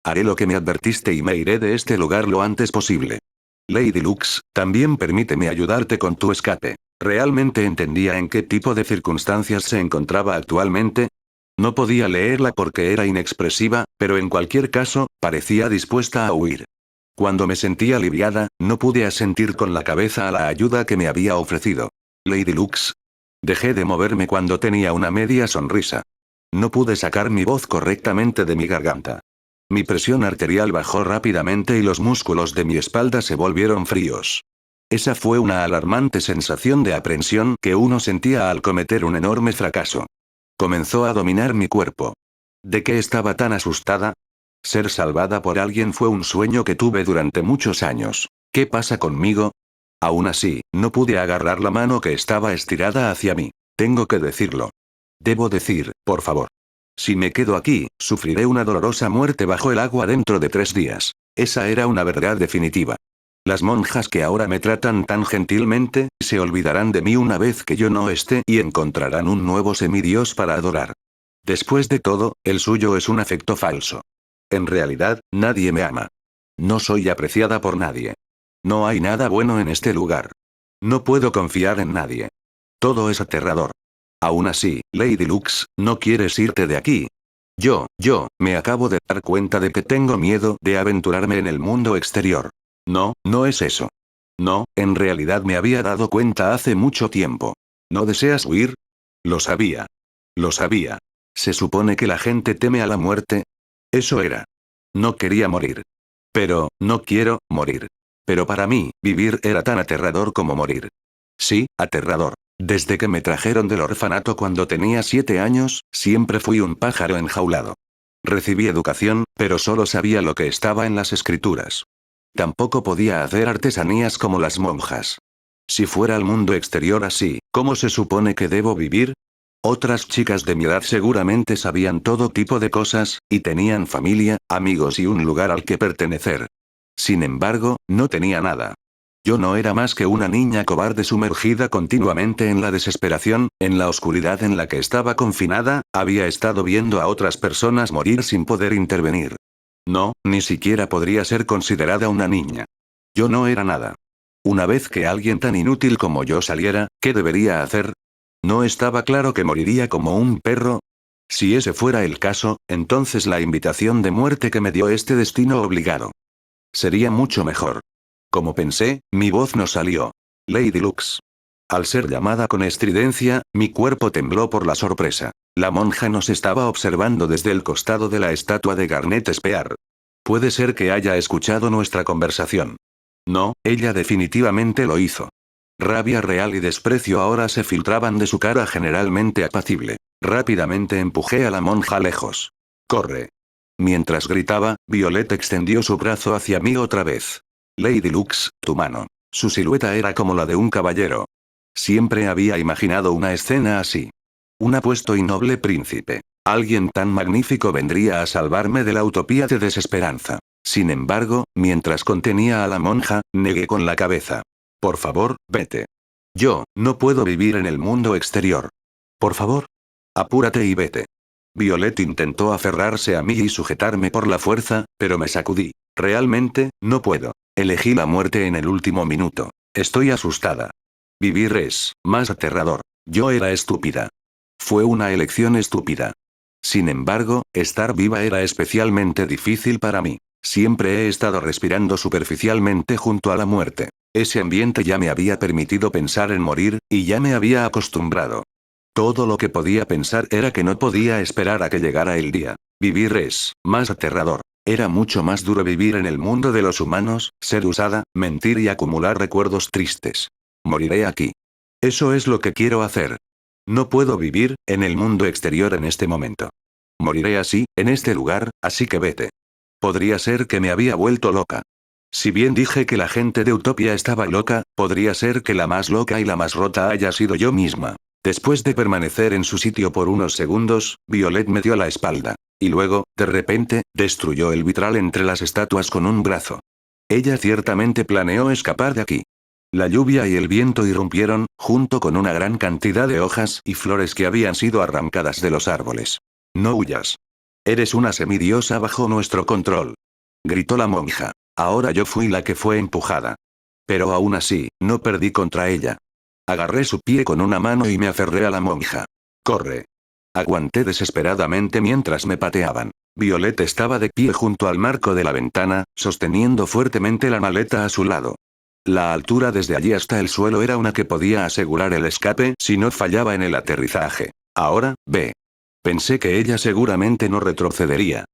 Haré lo que me advertiste y me iré de este lugar lo antes posible. Lady Lux, también permíteme ayudarte con tu escape. ¿Realmente entendía en qué tipo de circunstancias se encontraba actualmente? No podía leerla porque era inexpresiva, pero en cualquier caso, parecía dispuesta a huir. Cuando me sentí aliviada, no pude asentir con la cabeza a la ayuda que me había ofrecido. Lady Lux. Dejé de moverme cuando tenía una media sonrisa. No pude sacar mi voz correctamente de mi garganta. Mi presión arterial bajó rápidamente y los músculos de mi espalda se volvieron fríos. Esa fue una alarmante sensación de aprensión que uno sentía al cometer un enorme fracaso. Comenzó a dominar mi cuerpo. ¿De qué estaba tan asustada? Ser salvada por alguien fue un sueño que tuve durante muchos años. ¿Qué pasa conmigo? Aún así, no pude agarrar la mano que estaba estirada hacia mí. Tengo que decirlo. Debo decir, por favor. Si me quedo aquí, sufriré una dolorosa muerte bajo el agua dentro de 3 días. Esa era una verdad definitiva. Las monjas que ahora me tratan tan gentilmente, se olvidarán de mí una vez que yo no esté y encontrarán un nuevo semidios para adorar. Después de todo, el suyo es un afecto falso. En realidad, nadie me ama. No soy apreciada por nadie. No hay nada bueno en este lugar. No puedo confiar en nadie. Todo es aterrador. Aún así, Lady Lux, no quieres irte de aquí. Me acabo de dar cuenta de que tengo miedo de aventurarme en el mundo exterior. No, no es eso. No, en realidad me había dado cuenta hace mucho tiempo. ¿No deseas huir? Lo sabía. Lo sabía. ¿Se supone que la gente teme a la muerte? Eso era. No quería morir. Pero, no quiero morir. Pero para mí, vivir era tan aterrador como morir. Sí, aterrador. Desde que me trajeron del orfanato cuando tenía 7 años, siempre fui un pájaro enjaulado. Recibí educación, pero solo sabía lo que estaba en las escrituras. Tampoco podía hacer artesanías como las monjas. Si fuera al mundo exterior así, ¿cómo se supone que debo vivir? Otras chicas de mi edad seguramente sabían todo tipo de cosas, y tenían familia, amigos y un lugar al que pertenecer. Sin embargo, no tenía nada. Yo no era más que una niña cobarde sumergida continuamente en la desesperación, en la oscuridad en la que estaba confinada, había estado viendo a otras personas morir sin poder intervenir. No, ni siquiera podría ser considerada una niña. Yo no era nada. Una vez que alguien tan inútil como yo saliera, ¿qué debería hacer? ¿No estaba claro que moriría como un perro? Si ese fuera el caso, entonces la invitación de muerte que me dio este destino obligado sería mucho mejor. Como pensé, mi voz no salió. Lady Lux. Al ser llamada con estridencia, mi cuerpo tembló por la sorpresa. La monja nos estaba observando desde el costado de la estatua de Garnet Spear. Puede ser que haya escuchado nuestra conversación. No, ella definitivamente lo hizo. Rabia real y desprecio ahora se filtraban de su cara generalmente apacible. Rápidamente empujé a la monja lejos. ¡Corre! Mientras gritaba, Violet extendió su brazo hacia mí otra vez. Lady Lux, tu mano. Su silueta era como la de un caballero. Siempre había imaginado una escena así. Un apuesto y noble príncipe. Alguien tan magnífico vendría a salvarme de la utopía de desesperanza. Sin embargo, mientras contenía a la monja, negué con la cabeza. Por favor, vete. Yo, no puedo vivir en el mundo exterior. Por favor. Apúrate y vete. Violet intentó aferrarse a mí y sujetarme por la fuerza, pero me sacudí. Realmente, no puedo. Elegí la muerte en el último minuto. Estoy asustada. Vivir es más aterrador. Yo era estúpida. Fue una elección estúpida. Sin embargo, estar viva era especialmente difícil para mí. Siempre he estado respirando superficialmente junto a la muerte. Ese ambiente ya me había permitido pensar en morir, y ya me había acostumbrado. Todo lo que podía pensar era que no podía esperar a que llegara el día. Vivir es más aterrador. Era mucho más duro vivir en el mundo de los humanos, ser usada, mentir y acumular recuerdos tristes. Moriré aquí. Eso es lo que quiero hacer. No puedo vivir en el mundo exterior en este momento. Moriré así, en este lugar, así que vete. Podría ser que me había vuelto loca. Si bien dije que la gente de Utopia estaba loca, podría ser que la más loca y la más rota haya sido yo misma. Después de permanecer en su sitio por unos segundos, Violet me dio la espalda. Y luego, de repente, destruyó el vitral entre las estatuas con un brazo. Ella ciertamente planeó escapar de aquí. La lluvia y el viento irrumpieron, junto con una gran cantidad de hojas y flores que habían sido arrancadas de los árboles. No huyas. Eres una semidiosa bajo nuestro control. Gritó la monja. Ahora yo fui la que fue empujada. Pero aún así, no perdí contra ella. Agarré su pie con una mano y me aferré a la monja. ¡Corre! Aguanté desesperadamente mientras me pateaban. Violet estaba de pie junto al marco de la ventana, sosteniendo fuertemente la maleta a su lado. La altura desde allí hasta el suelo era una que podía asegurar el escape si no fallaba en el aterrizaje. Ahora, ve. Pensé que ella seguramente no retrocedería.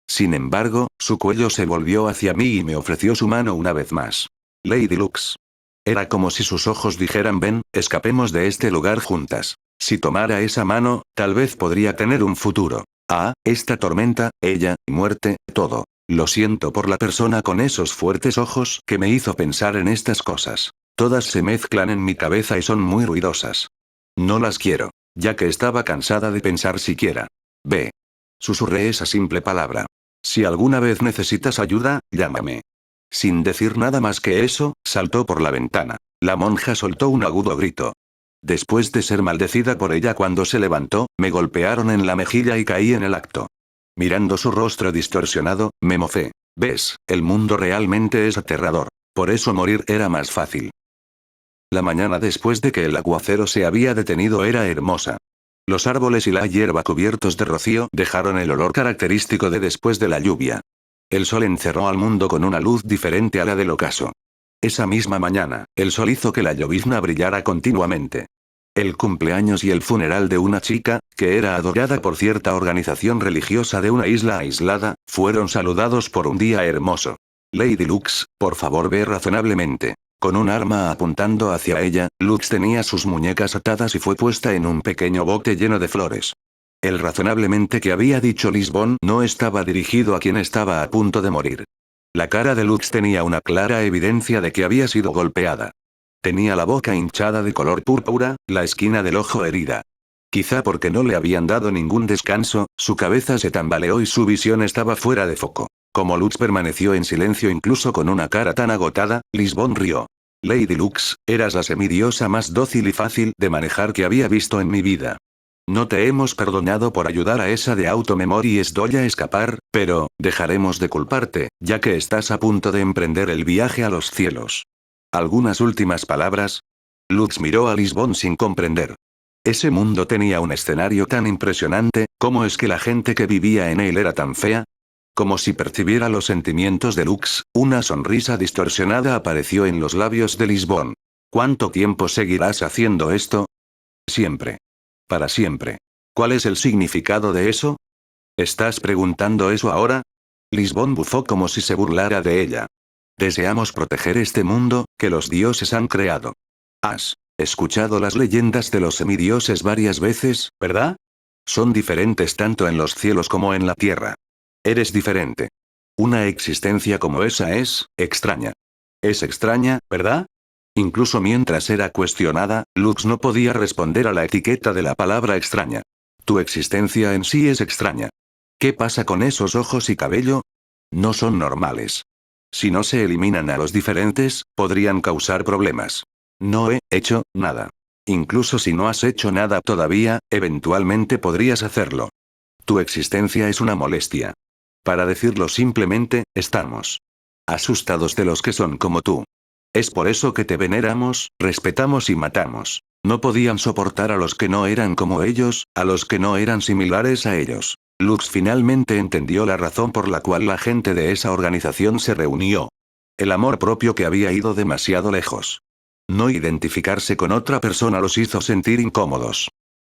Sin embargo, su cuello se volvió hacia mí y me ofreció su mano una vez más. Lady Lux. Era como si sus ojos dijeran: ven, escapemos de este lugar juntas. Si tomara esa mano, tal vez podría tener un futuro. Ah, esta tormenta, ella, muerte, todo. Lo siento por la persona con esos fuertes ojos que me hizo pensar en estas cosas. Todas se mezclan en mi cabeza y son muy ruidosas. No las quiero, ya que estaba cansada de pensar siquiera. Ve. Susurré esa simple palabra. Si alguna vez necesitas ayuda, llámame. Sin decir nada más que eso, saltó por la ventana. La monja soltó un agudo grito. Después de ser maldecida por ella cuando se levantó, me golpearon en la mejilla y caí en el acto. Mirando su rostro distorsionado, me mofé. ¿Ves? El mundo realmente es aterrador. Por eso morir era más fácil. La mañana después de que el aguacero se había detenido era hermosa. Los árboles y la hierba cubiertos de rocío dejaron el olor característico de después de la lluvia. El sol encerró al mundo con una luz diferente a la del ocaso. Esa misma mañana, el sol hizo que la llovizna brillara continuamente. El cumpleaños y el funeral de una chica, que era adorada por cierta organización religiosa de una isla aislada, fueron saludados por un día hermoso. Lady Lux, por favor ve razonablemente. Con un arma apuntando hacia ella, Lux tenía sus muñecas atadas y fue puesta en un pequeño bote lleno de flores. El razonablemente que había dicho Lisbon no estaba dirigido a quien estaba a punto de morir. La cara de Lux tenía una clara evidencia de que había sido golpeada. Tenía la boca hinchada de color púrpura, la esquina del ojo herida. Quizá porque no le habían dado ningún descanso, su cabeza se tambaleó y su visión estaba fuera de foco. Como Lux permaneció en silencio incluso con una cara tan agotada, Lisbon rió. Lady Lux, eras la semidiosa más dócil y fácil de manejar que había visto en mi vida. No te hemos perdonado por ayudar a esa de Auto-Memory Esdoll a escapar, pero, dejaremos de culparte, ya que estás a punto de emprender el viaje a los cielos. ¿Algunas últimas palabras? Lux miró a Lisbon sin comprender. Ese mundo tenía un escenario tan impresionante, ¿cómo es que la gente que vivía en él era tan fea? Como si percibiera los sentimientos de Lux, una sonrisa distorsionada apareció en los labios de Lisbon. ¿Cuánto tiempo seguirás haciendo esto? Siempre. Para siempre. ¿Cuál es el significado de eso? ¿Estás preguntando eso ahora? Lisbon bufó como si se burlara de ella. Deseamos proteger este mundo, que los dioses han creado. Has escuchado las leyendas de los semidioses varias veces, ¿verdad? Son diferentes tanto en los cielos como en la tierra. Eres diferente. Una existencia como esa es extraña. Es extraña, ¿verdad? Incluso mientras era cuestionada, Lux no podía responder a la etiqueta de la palabra extraña. Tu existencia en sí es extraña. ¿Qué pasa con esos ojos y cabello? No son normales. Si no se eliminan a los diferentes, podrían causar problemas. No he hecho nada. Incluso si no has hecho nada todavía, eventualmente podrías hacerlo. Tu existencia es una molestia. Para decirlo simplemente, estamos asustados de los que son como tú. Es por eso que te veneramos, respetamos y matamos. No podían soportar a los que no eran como ellos, a los que no eran similares a ellos. Lux finalmente entendió la razón por la cual la gente de esa organización se reunió. El amor propio que había ido demasiado lejos. No identificarse con otra persona los hizo sentir incómodos.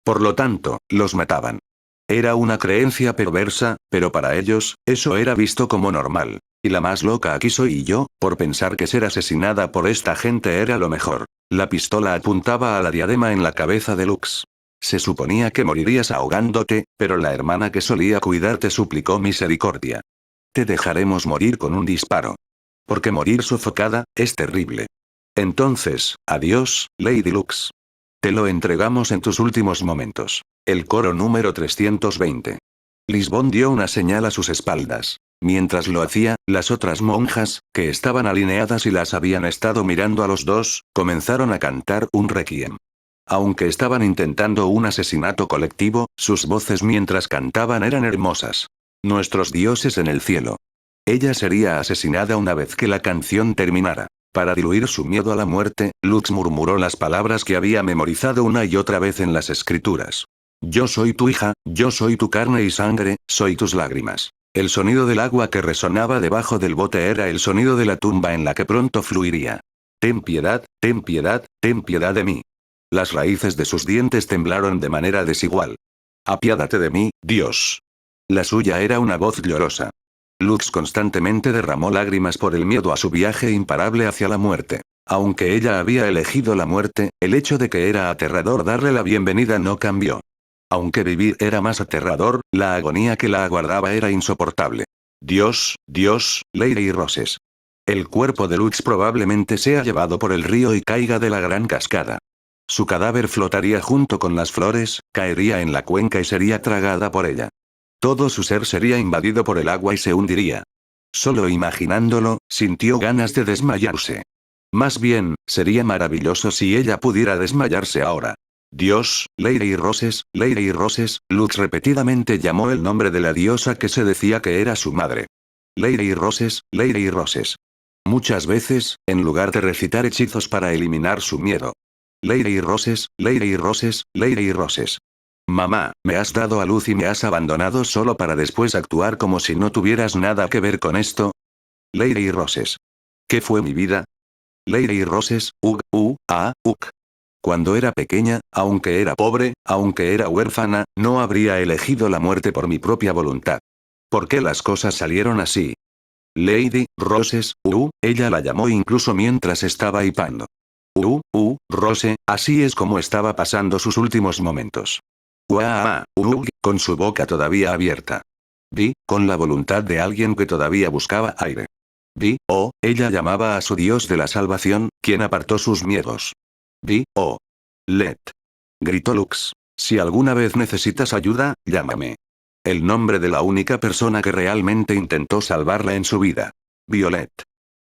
Por lo tanto, los mataban. Era una creencia perversa, pero para ellos, eso era visto como normal. Y la más loca aquí soy yo, por pensar que ser asesinada por esta gente era lo mejor. La pistola apuntaba a la diadema en la cabeza de Lux. Se suponía que morirías ahogándote, pero la hermana que solía cuidarte suplicó misericordia. Te dejaremos morir con un disparo. Porque morir sofocada, es terrible. Entonces, adiós, Lady Lux. Te lo entregamos en tus últimos momentos. El coro número 320. Lisbon dio una señal a sus espaldas. Mientras lo hacía, las otras monjas, que estaban alineadas y las habían estado mirando a los dos, comenzaron a cantar un requiem. Aunque estaban intentando un asesinato colectivo, sus voces mientras cantaban eran hermosas. Nuestros dioses en el cielo. Ella sería asesinada una vez que la canción terminara. Para diluir su miedo a la muerte, Lux murmuró las palabras que había memorizado una y otra vez en las escrituras. Yo soy tu hija, yo soy tu carne y sangre, soy tus lágrimas. El sonido del agua que resonaba debajo del bote era el sonido de la tumba en la que pronto fluiría. Ten piedad, ten piedad, ten piedad de mí. Las raíces de sus dientes temblaron de manera desigual. Apiádate de mí, Dios. La suya era una voz llorosa. Lux constantemente derramó lágrimas por el miedo a su viaje imparable hacia la muerte. Aunque ella había elegido la muerte, el hecho de que era aterrador darle la bienvenida no cambió. Aunque vivir era más aterrador, la agonía que la aguardaba era insoportable. Dios, Dios, Lady Roses. El cuerpo de Lux probablemente sea llevado por el río y caiga de la gran cascada. Su cadáver flotaría junto con las flores, caería en la cuenca y sería tragada por ella. Todo su ser sería invadido por el agua y se hundiría. Solo imaginándolo, sintió ganas de desmayarse. Más bien, sería maravilloso si ella pudiera desmayarse ahora. Dios, Lady Roses, Lux repetidamente llamó el nombre de la diosa que se decía que era su madre. Lady Roses. Muchas veces, en lugar de recitar hechizos para eliminar su miedo. Lady Roses. Mamá, me has dado a luz y me has abandonado solo para después actuar como si no tuvieras nada que ver con esto. Lady Roses. ¿Qué fue mi vida? Lady Roses, Cuando era pequeña, aunque era pobre, aunque era huérfana, no habría elegido la muerte por mi propia voluntad. ¿Por qué las cosas salieron así? Lady Roses, ella la llamó incluso mientras estaba hipando. Rose, así es como estaba pasando sus últimos momentos. Con su boca todavía abierta. Con la voluntad de alguien que todavía buscaba aire. Ella llamaba a su Dios de la salvación, quien apartó sus miedos. Let. Gritó Lux. Si alguna vez necesitas ayuda, llámame. El nombre de la única persona que realmente intentó salvarla en su vida. Violet.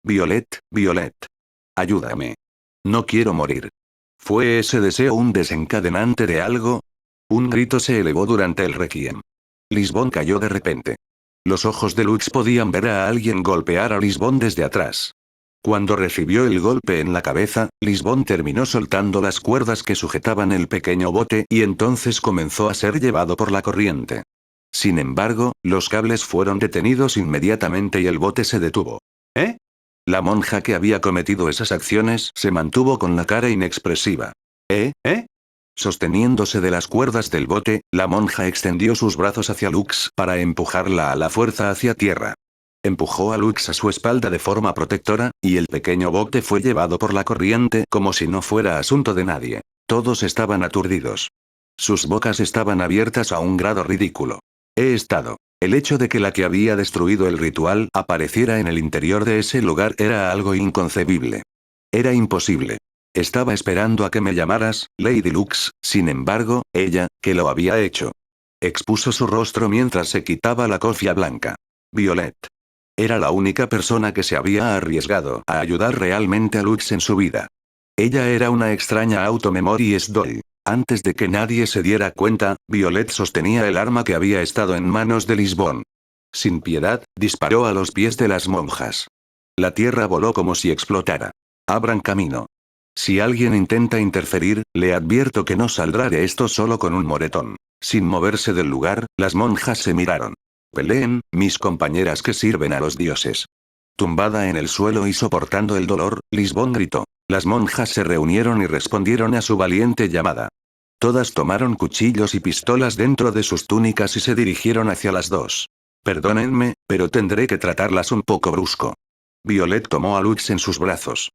Violet. Ayúdame. No quiero morir. ¿Fue ese deseo un desencadenante de algo? Un grito se elevó durante el requiem. Lisbon cayó de repente. Los ojos de Lux podían ver a alguien golpear a Lisbon desde atrás. Cuando recibió el golpe en la cabeza, Lisbon terminó soltando las cuerdas que sujetaban el pequeño bote y entonces comenzó a ser llevado por la corriente. Sin embargo, los cables fueron detenidos inmediatamente y el bote se detuvo. La monja que había cometido esas acciones se mantuvo con la cara inexpresiva. Sosteniéndose de las cuerdas del bote, la monja extendió sus brazos hacia Lux para empujarla a la fuerza hacia tierra. Empujó a Lux a su espalda de forma protectora, y el pequeño bote fue llevado por la corriente como si no fuera asunto de nadie. Todos estaban aturdidos. Sus bocas estaban abiertas a un grado ridículo. El hecho de que la que había destruido el ritual apareciera en el interior de ese lugar era algo inconcebible. Era imposible. Estaba esperando a que me llamaras, Lady Lux, sin embargo, ella, que lo había hecho. Expuso su rostro mientras se quitaba la cofia blanca. Violet. Era la única persona que se había arriesgado a ayudar realmente a Lux en su vida. Ella era una extraña auto-memories doll. Antes de que nadie se diera cuenta, Violet sostenía el arma que había estado en manos de Lisbon. Sin piedad, disparó a los pies de las monjas. La tierra voló como si explotara. Abran camino. Si alguien intenta interferir, le advierto que no saldrá de esto solo con un moretón. Sin moverse del lugar, las monjas se miraron. Peleen, mis compañeras que sirven a los dioses. Tumbada en el suelo y soportando el dolor, Lisbon gritó. Las monjas se reunieron y respondieron a su valiente llamada. Todas tomaron cuchillos y pistolas dentro de sus túnicas y se dirigieron hacia las dos. Perdónenme, pero tendré que tratarlas un poco brusco. Violet tomó a Lux en sus brazos.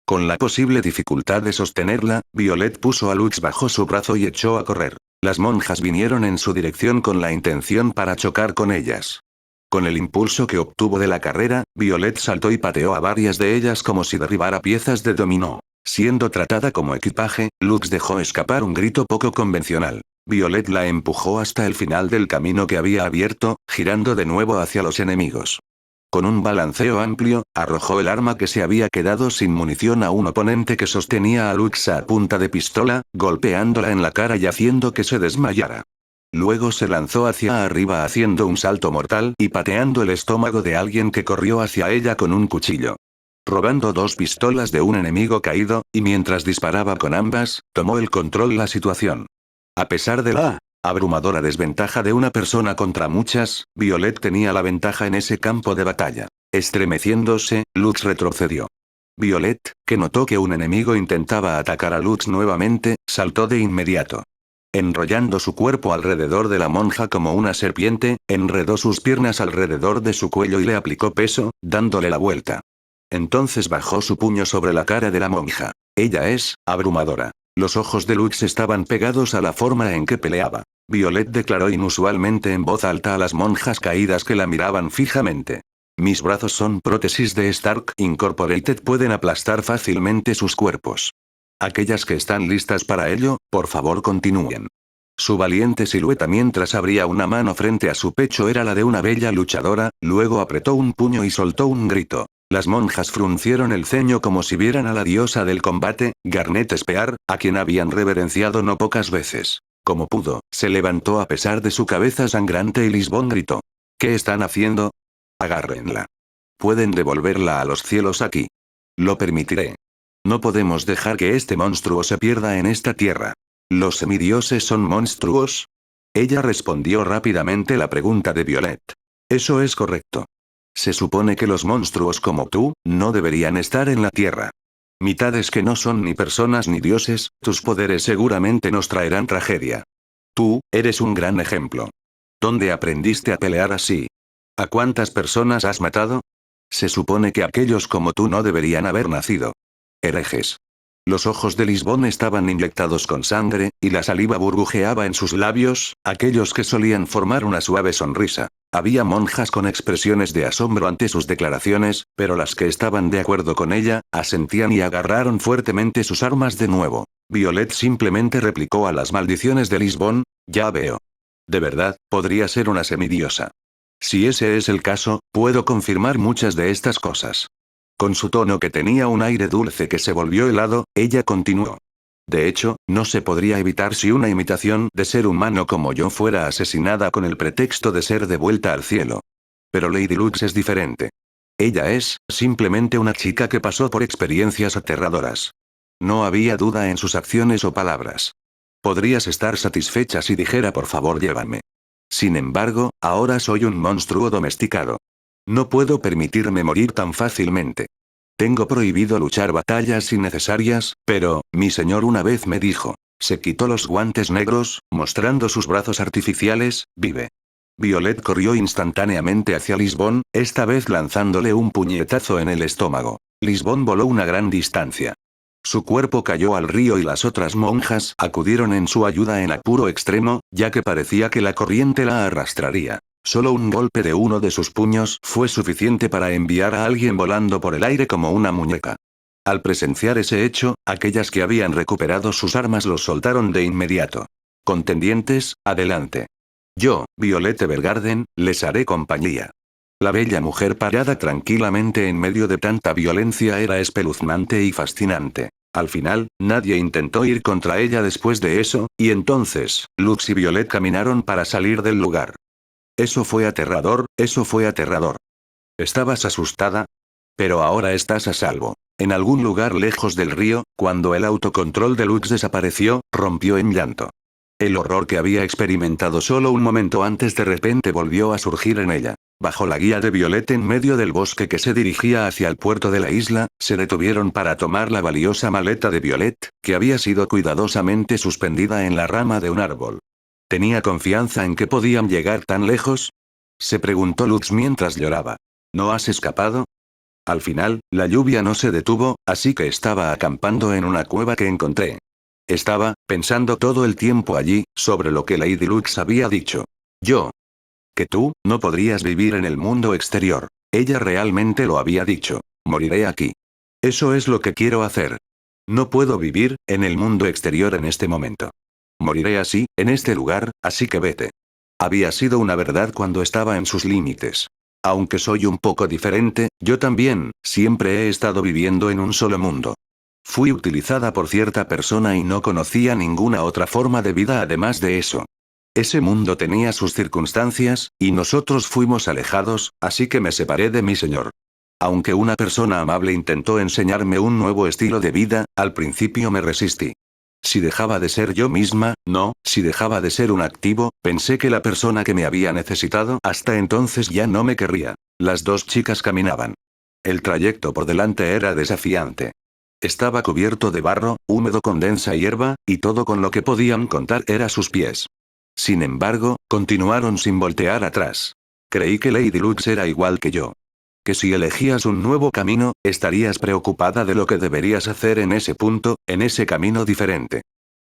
Con la posible dificultad de sostenerla, Violet puso a Lux bajo su brazo y echó a correr. Las monjas vinieron en su dirección con la intención para chocar con ellas. Con el impulso que obtuvo de la carrera, Violet saltó y pateó a varias de ellas como si derribara piezas de dominó. Siendo tratada como equipaje, Lux dejó escapar un grito poco convencional. Violet la empujó hasta el final del camino que había abierto, girando de nuevo hacia los enemigos. Con un balanceo amplio, arrojó el arma que se había quedado sin munición a un oponente que sostenía a Lux a punta de pistola, golpeándola en la cara y haciendo que se desmayara. Luego se lanzó hacia arriba haciendo un salto mortal y pateando el estómago de alguien que corrió hacia ella con un cuchillo. Robando 2 pistolas de un enemigo caído, y mientras disparaba con ambas, tomó el control la situación. A pesar de la abrumadora desventaja de una persona contra muchas, Violet tenía la ventaja en ese campo de batalla. Estremeciéndose, Lux retrocedió. Violet, que notó que un enemigo intentaba atacar a Lux nuevamente, saltó de inmediato. Enrollando su cuerpo alrededor de la monja como una serpiente, enredó sus piernas alrededor de su cuello y le aplicó peso, dándole la vuelta. Entonces bajó su puño sobre la cara de la monja. Ella es abrumadora. Los ojos de Lux estaban pegados a la forma en que peleaba. Violet declaró inusualmente en voz alta a las monjas caídas que la miraban fijamente. Mis brazos son prótesis de Stark Incorporated, pueden aplastar fácilmente sus cuerpos. Aquellas que están listas para ello, por favor continúen. Su valiente silueta mientras abría una mano frente a su pecho era la de una bella luchadora, luego apretó un puño y soltó un grito. Las monjas fruncieron el ceño como si vieran a la diosa del combate, Garnet Spear, a quien habían reverenciado no pocas veces. Como pudo, se levantó a pesar de su cabeza sangrante y Lisbon gritó. ¿Qué están haciendo? Agárrenla. Pueden devolverla a los cielos aquí. Lo permitiré. No podemos dejar que este monstruo se pierda en esta tierra. ¿Los semidioses son monstruos? Ella respondió rápidamente la pregunta de Violet. Eso es correcto. Se supone que los monstruos como tú, no deberían estar en la tierra. Mitades que no son ni personas ni dioses, tus poderes seguramente nos traerán tragedia. Tú, eres un gran ejemplo. ¿Dónde aprendiste a pelear así? ¿A cuántas personas has matado? Se supone que aquellos como tú no deberían haber nacido. Herejes. Los ojos de Lisbon estaban inyectados con sangre, y la saliva burbujeaba en sus labios, aquellos que solían formar una suave sonrisa. Había monjas con expresiones de asombro ante sus declaraciones, pero las que estaban de acuerdo con ella, asentían y agarraron fuertemente sus armas de nuevo. Violet simplemente replicó a las maldiciones de Lisbon: ya veo. De verdad, podría ser una semidiosa. Si ese es el caso, puedo confirmar muchas de estas cosas. Con su tono que tenía un aire dulce que se volvió helado, ella continuó. De hecho, no se podría evitar si una imitación de ser humano como yo fuera asesinada con el pretexto de ser de vuelta al cielo. Pero Lady Lux es diferente. Ella es, simplemente una chica que pasó por experiencias aterradoras. No había duda en sus acciones o palabras. Podrías estar satisfecha si dijera por favor llévame. Sin embargo, ahora soy un monstruo domesticado. No puedo permitirme morir tan fácilmente. Tengo prohibido luchar batallas innecesarias, pero, mi señor una vez me dijo. Se quitó los guantes negros, mostrando sus brazos artificiales: vive. Violet corrió instantáneamente hacia Lisbon, esta vez lanzándole un puñetazo en el estómago. Lisbon voló una gran distancia. Su cuerpo cayó al río y las otras monjas acudieron en su ayuda en apuro extremo, ya que parecía que la corriente la arrastraría. Solo un golpe de uno de sus puños fue suficiente para enviar a alguien volando por el aire como una muñeca. Al presenciar ese hecho, aquellas que habían recuperado sus armas los soltaron de inmediato. Contendientes, adelante. Yo, Violet Evergarden, les haré compañía. La bella mujer parada tranquilamente en medio de tanta violencia era espeluznante y fascinante. Al final, nadie intentó ir contra ella después de eso, y entonces, Lux y Violet caminaron para salir del lugar. Eso fue aterrador, eso fue aterrador. ¿Estabas asustada? Pero ahora estás a salvo. En algún lugar lejos del río, cuando el autocontrol de Lux desapareció, rompió en llanto. El horror que había experimentado solo un momento antes de repente volvió a surgir en ella. Bajo la guía de Violet en medio del bosque que se dirigía hacia el puerto de la isla, se detuvieron para tomar la valiosa maleta de Violet, que había sido cuidadosamente suspendida en la rama de un árbol. ¿Tenía confianza en que podían llegar tan lejos? Se preguntó Lux mientras lloraba. ¿No has escapado? Al final, la lluvia no se detuvo, así que estaba acampando en una cueva que encontré. Estaba, pensando todo el tiempo allí, sobre lo que Lady Lux había dicho. Que tú, no podrías vivir en el mundo exterior. Ella realmente lo había dicho. Moriré aquí. Eso es lo que quiero hacer. No puedo vivir, en el mundo exterior en este momento. Moriré así, en este lugar, así que vete. Había sido una verdad cuando estaba en sus límites. Aunque soy un poco diferente, yo también, siempre he estado viviendo en un solo mundo. Fui utilizada por cierta persona y no conocía ninguna otra forma de vida además de eso. Ese mundo tenía sus circunstancias, y nosotros fuimos alejados, así que me separé de mi señor. Aunque una persona amable intentó enseñarme un nuevo estilo de vida, al principio me resistí. Si dejaba de ser yo misma, no, si dejaba de ser un activo, pensé que la persona que me había necesitado hasta entonces ya no me querría. Las dos chicas caminaban. El trayecto por delante era desafiante. Estaba cubierto de barro, húmedo con densa hierba, y todo con lo que podían contar era sus pies. Sin embargo, continuaron sin voltear atrás. Creí que Lady Lux era igual que yo. Que si elegías un nuevo camino, estarías preocupada de lo que deberías hacer en ese punto, en ese camino diferente.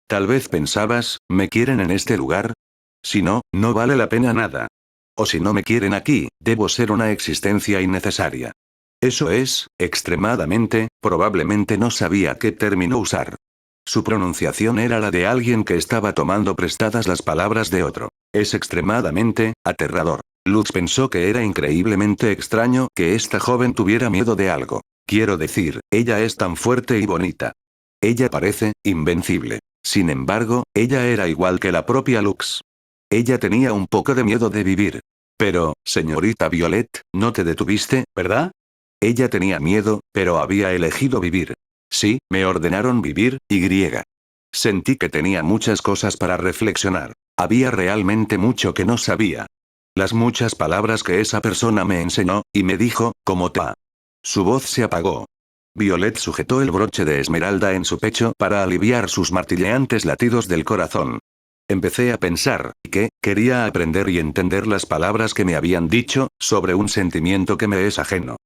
Tal vez pensabas, ¿me quieren en este lugar? Si no, no vale la pena nada. O si no me quieren aquí, debo ser una existencia innecesaria. Eso es, extremadamente, probablemente no sabía qué término usar. Su pronunciación era la de alguien que estaba tomando prestadas las palabras de otro. Es extremadamente, aterrador. Lux pensó que era increíblemente extraño que esta joven tuviera miedo de algo. Quiero decir, ella es tan fuerte y bonita. Ella parece, invencible. Sin embargo, ella era igual que la propia Lux. Ella tenía un poco de miedo de vivir. Pero, señorita Violet, no te detuviste, ¿verdad? Ella tenía miedo, pero había elegido vivir. Sí, me ordenaron vivir, y. Sentí que tenía muchas cosas para reflexionar. Había realmente mucho que no sabía. Las muchas palabras que esa persona me enseñó, y me dijo, como ta. Su voz se apagó. Violet sujetó el broche de esmeralda en su pecho para aliviar sus martilleantes latidos del corazón. Empecé a pensar que quería aprender y entender las palabras que me habían dicho, sobre un sentimiento que me es ajeno.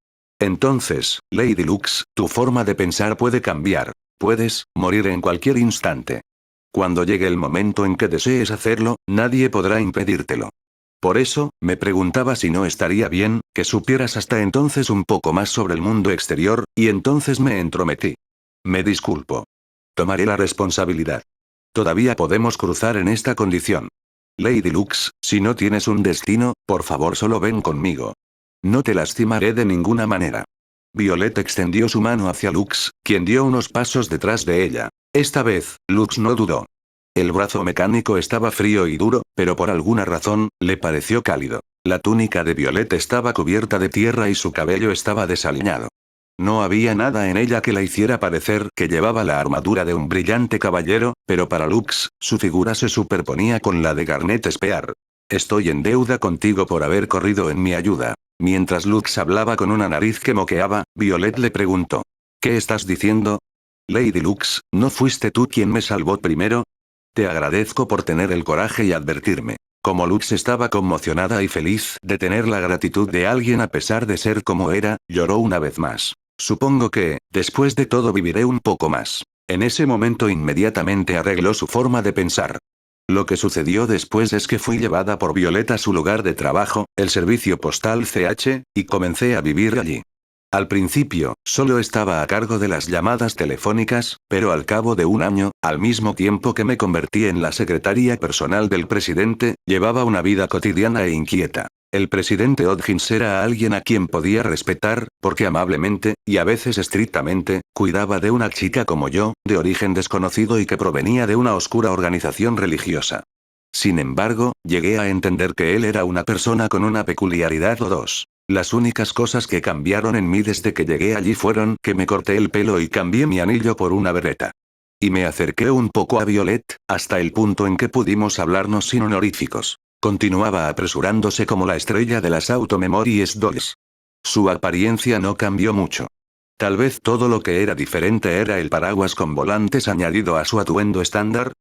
Entonces, Lady Lux, tu forma de pensar puede cambiar. Puedes morir en cualquier instante. Cuando llegue el momento en que desees hacerlo, nadie podrá impedírtelo. Por eso, me preguntaba si no estaría bien, que supieras hasta entonces un poco más sobre el mundo exterior, y entonces me entrometí. Me disculpo. Tomaré la responsabilidad. Todavía podemos cruzar en esta condición. Lady Lux, si no tienes un destino, por favor solo ven conmigo. No te lastimaré de ninguna manera. Violet extendió su mano hacia Lux, quien dio unos pasos detrás de ella. Esta vez, Lux no dudó. El brazo mecánico estaba frío y duro, pero por alguna razón, le pareció cálido. La túnica de Violet estaba cubierta de tierra y su cabello estaba desaliñado. No había nada en ella que la hiciera parecer que llevaba la armadura de un brillante caballero, pero para Lux, su figura se superponía con la de Garnet Spear. Estoy en deuda contigo por haber corrido en mi ayuda. Mientras Lux hablaba con una nariz que moqueaba, Violet le preguntó. ¿Qué estás diciendo? Lady Lux, ¿no fuiste tú quien me salvó primero? Te agradezco por tener el coraje y advertirme. Como Lux estaba conmocionada y feliz de tener la gratitud de alguien a pesar de ser como era, lloró una vez más. Supongo que, después de todo viviré un poco más. En ese momento inmediatamente arregló su forma de pensar. Lo que sucedió después es que fui llevada por Violeta a su lugar de trabajo, el servicio postal CH, y comencé a vivir allí. Al principio, solo estaba a cargo de las llamadas telefónicas, pero al cabo de un año, al mismo tiempo que me convertí en la secretaria personal del presidente, llevaba una vida cotidiana e inquieta. El presidente Hodgins era alguien a quien podía respetar, porque amablemente, y a veces estrictamente, cuidaba de una chica como yo, de origen desconocido y que provenía de una oscura organización religiosa. Sin embargo, llegué a entender que él era una persona con una peculiaridad o dos. Las únicas cosas que cambiaron en mí desde que llegué allí fueron que me corté el pelo y cambié mi anillo por una bereta. Y me acerqué un poco a Violet, hasta el punto en que pudimos hablarnos sin honoríficos. Continuaba apresurándose como la estrella de las Automemories Dolls. Su apariencia no cambió mucho. Tal vez todo lo que era diferente era el paraguas con volantes añadido a su atuendo estándar.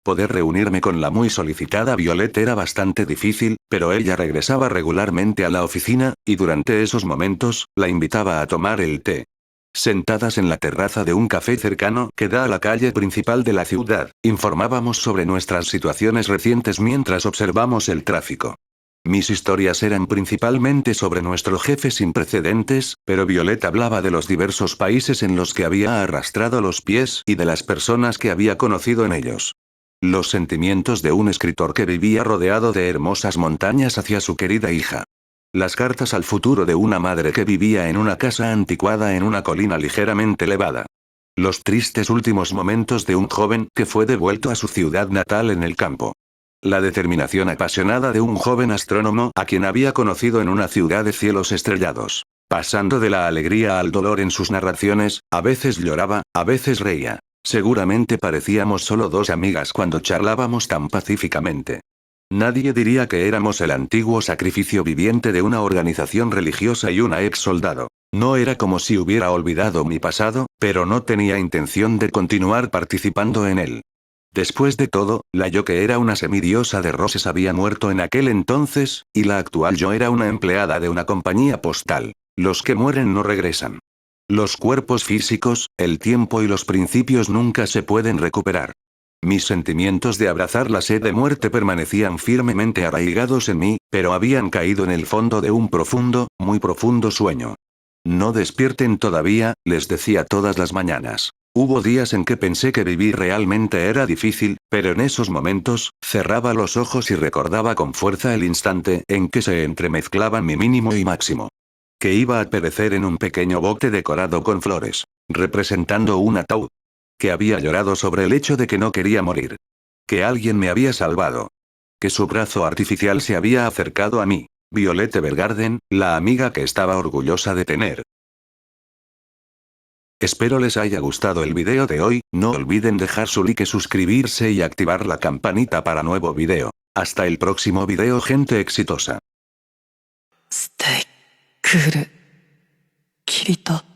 Poder reunirme con la muy solicitada Violet era bastante difícil, pero ella regresaba regularmente a la oficina, y durante esos momentos, la invitaba a tomar el té. Sentadas en la terraza de un café cercano que da a la calle principal de la ciudad, informábamos sobre nuestras situaciones recientes mientras observamos el tráfico. Mis historias eran principalmente sobre nuestro jefe sin precedentes, pero Violet hablaba de los diversos países en los que había arrastrado los pies y de las personas que había conocido en ellos. Los sentimientos de un escritor que vivía rodeado de hermosas montañas hacia su querida hija. Las cartas al futuro de una madre que vivía en una casa anticuada en una colina ligeramente elevada. Los tristes últimos momentos de un joven que fue devuelto a su ciudad natal en el campo. La determinación apasionada de un joven astrónomo a quien había conocido en una ciudad de cielos estrellados. Pasando de la alegría al dolor en sus narraciones, a veces lloraba, a veces reía. Seguramente parecíamos solo dos amigas cuando charlábamos tan pacíficamente. Nadie diría que éramos el antiguo sacrificio viviente de una organización religiosa y una ex soldado. No era como si hubiera olvidado mi pasado, pero no tenía intención de continuar participando en él. Después de todo, la yo que era una semidiosa de Roses había muerto en aquel entonces, y la actual yo era una empleada de una compañía postal. Los que mueren no regresan. Los cuerpos físicos, el tiempo y los principios nunca se pueden recuperar. Mis sentimientos de abrazar la sed de muerte permanecían firmemente arraigados en mí, pero habían caído en el fondo de un profundo, muy profundo sueño. No despierten todavía, les decía todas las mañanas. Hubo días en que pensé que vivir realmente era difícil, pero en esos momentos, cerraba los ojos y recordaba con fuerza el instante en que se entremezclaban mi mínimo y máximo. Que iba a perecer en un pequeño bote decorado con flores, representando un ataúd. Que había llorado sobre el hecho de que no quería morir. Que alguien me había salvado. Que su brazo artificial se había acercado a mí. Violet Evergarden, la amiga que estaba orgullosa de tener. Espero les haya gustado el video de hoy, no olviden dejar su like, suscribirse y activar la campanita para nuevo video. Hasta el próximo video, gente exitosa. ステイクールキリト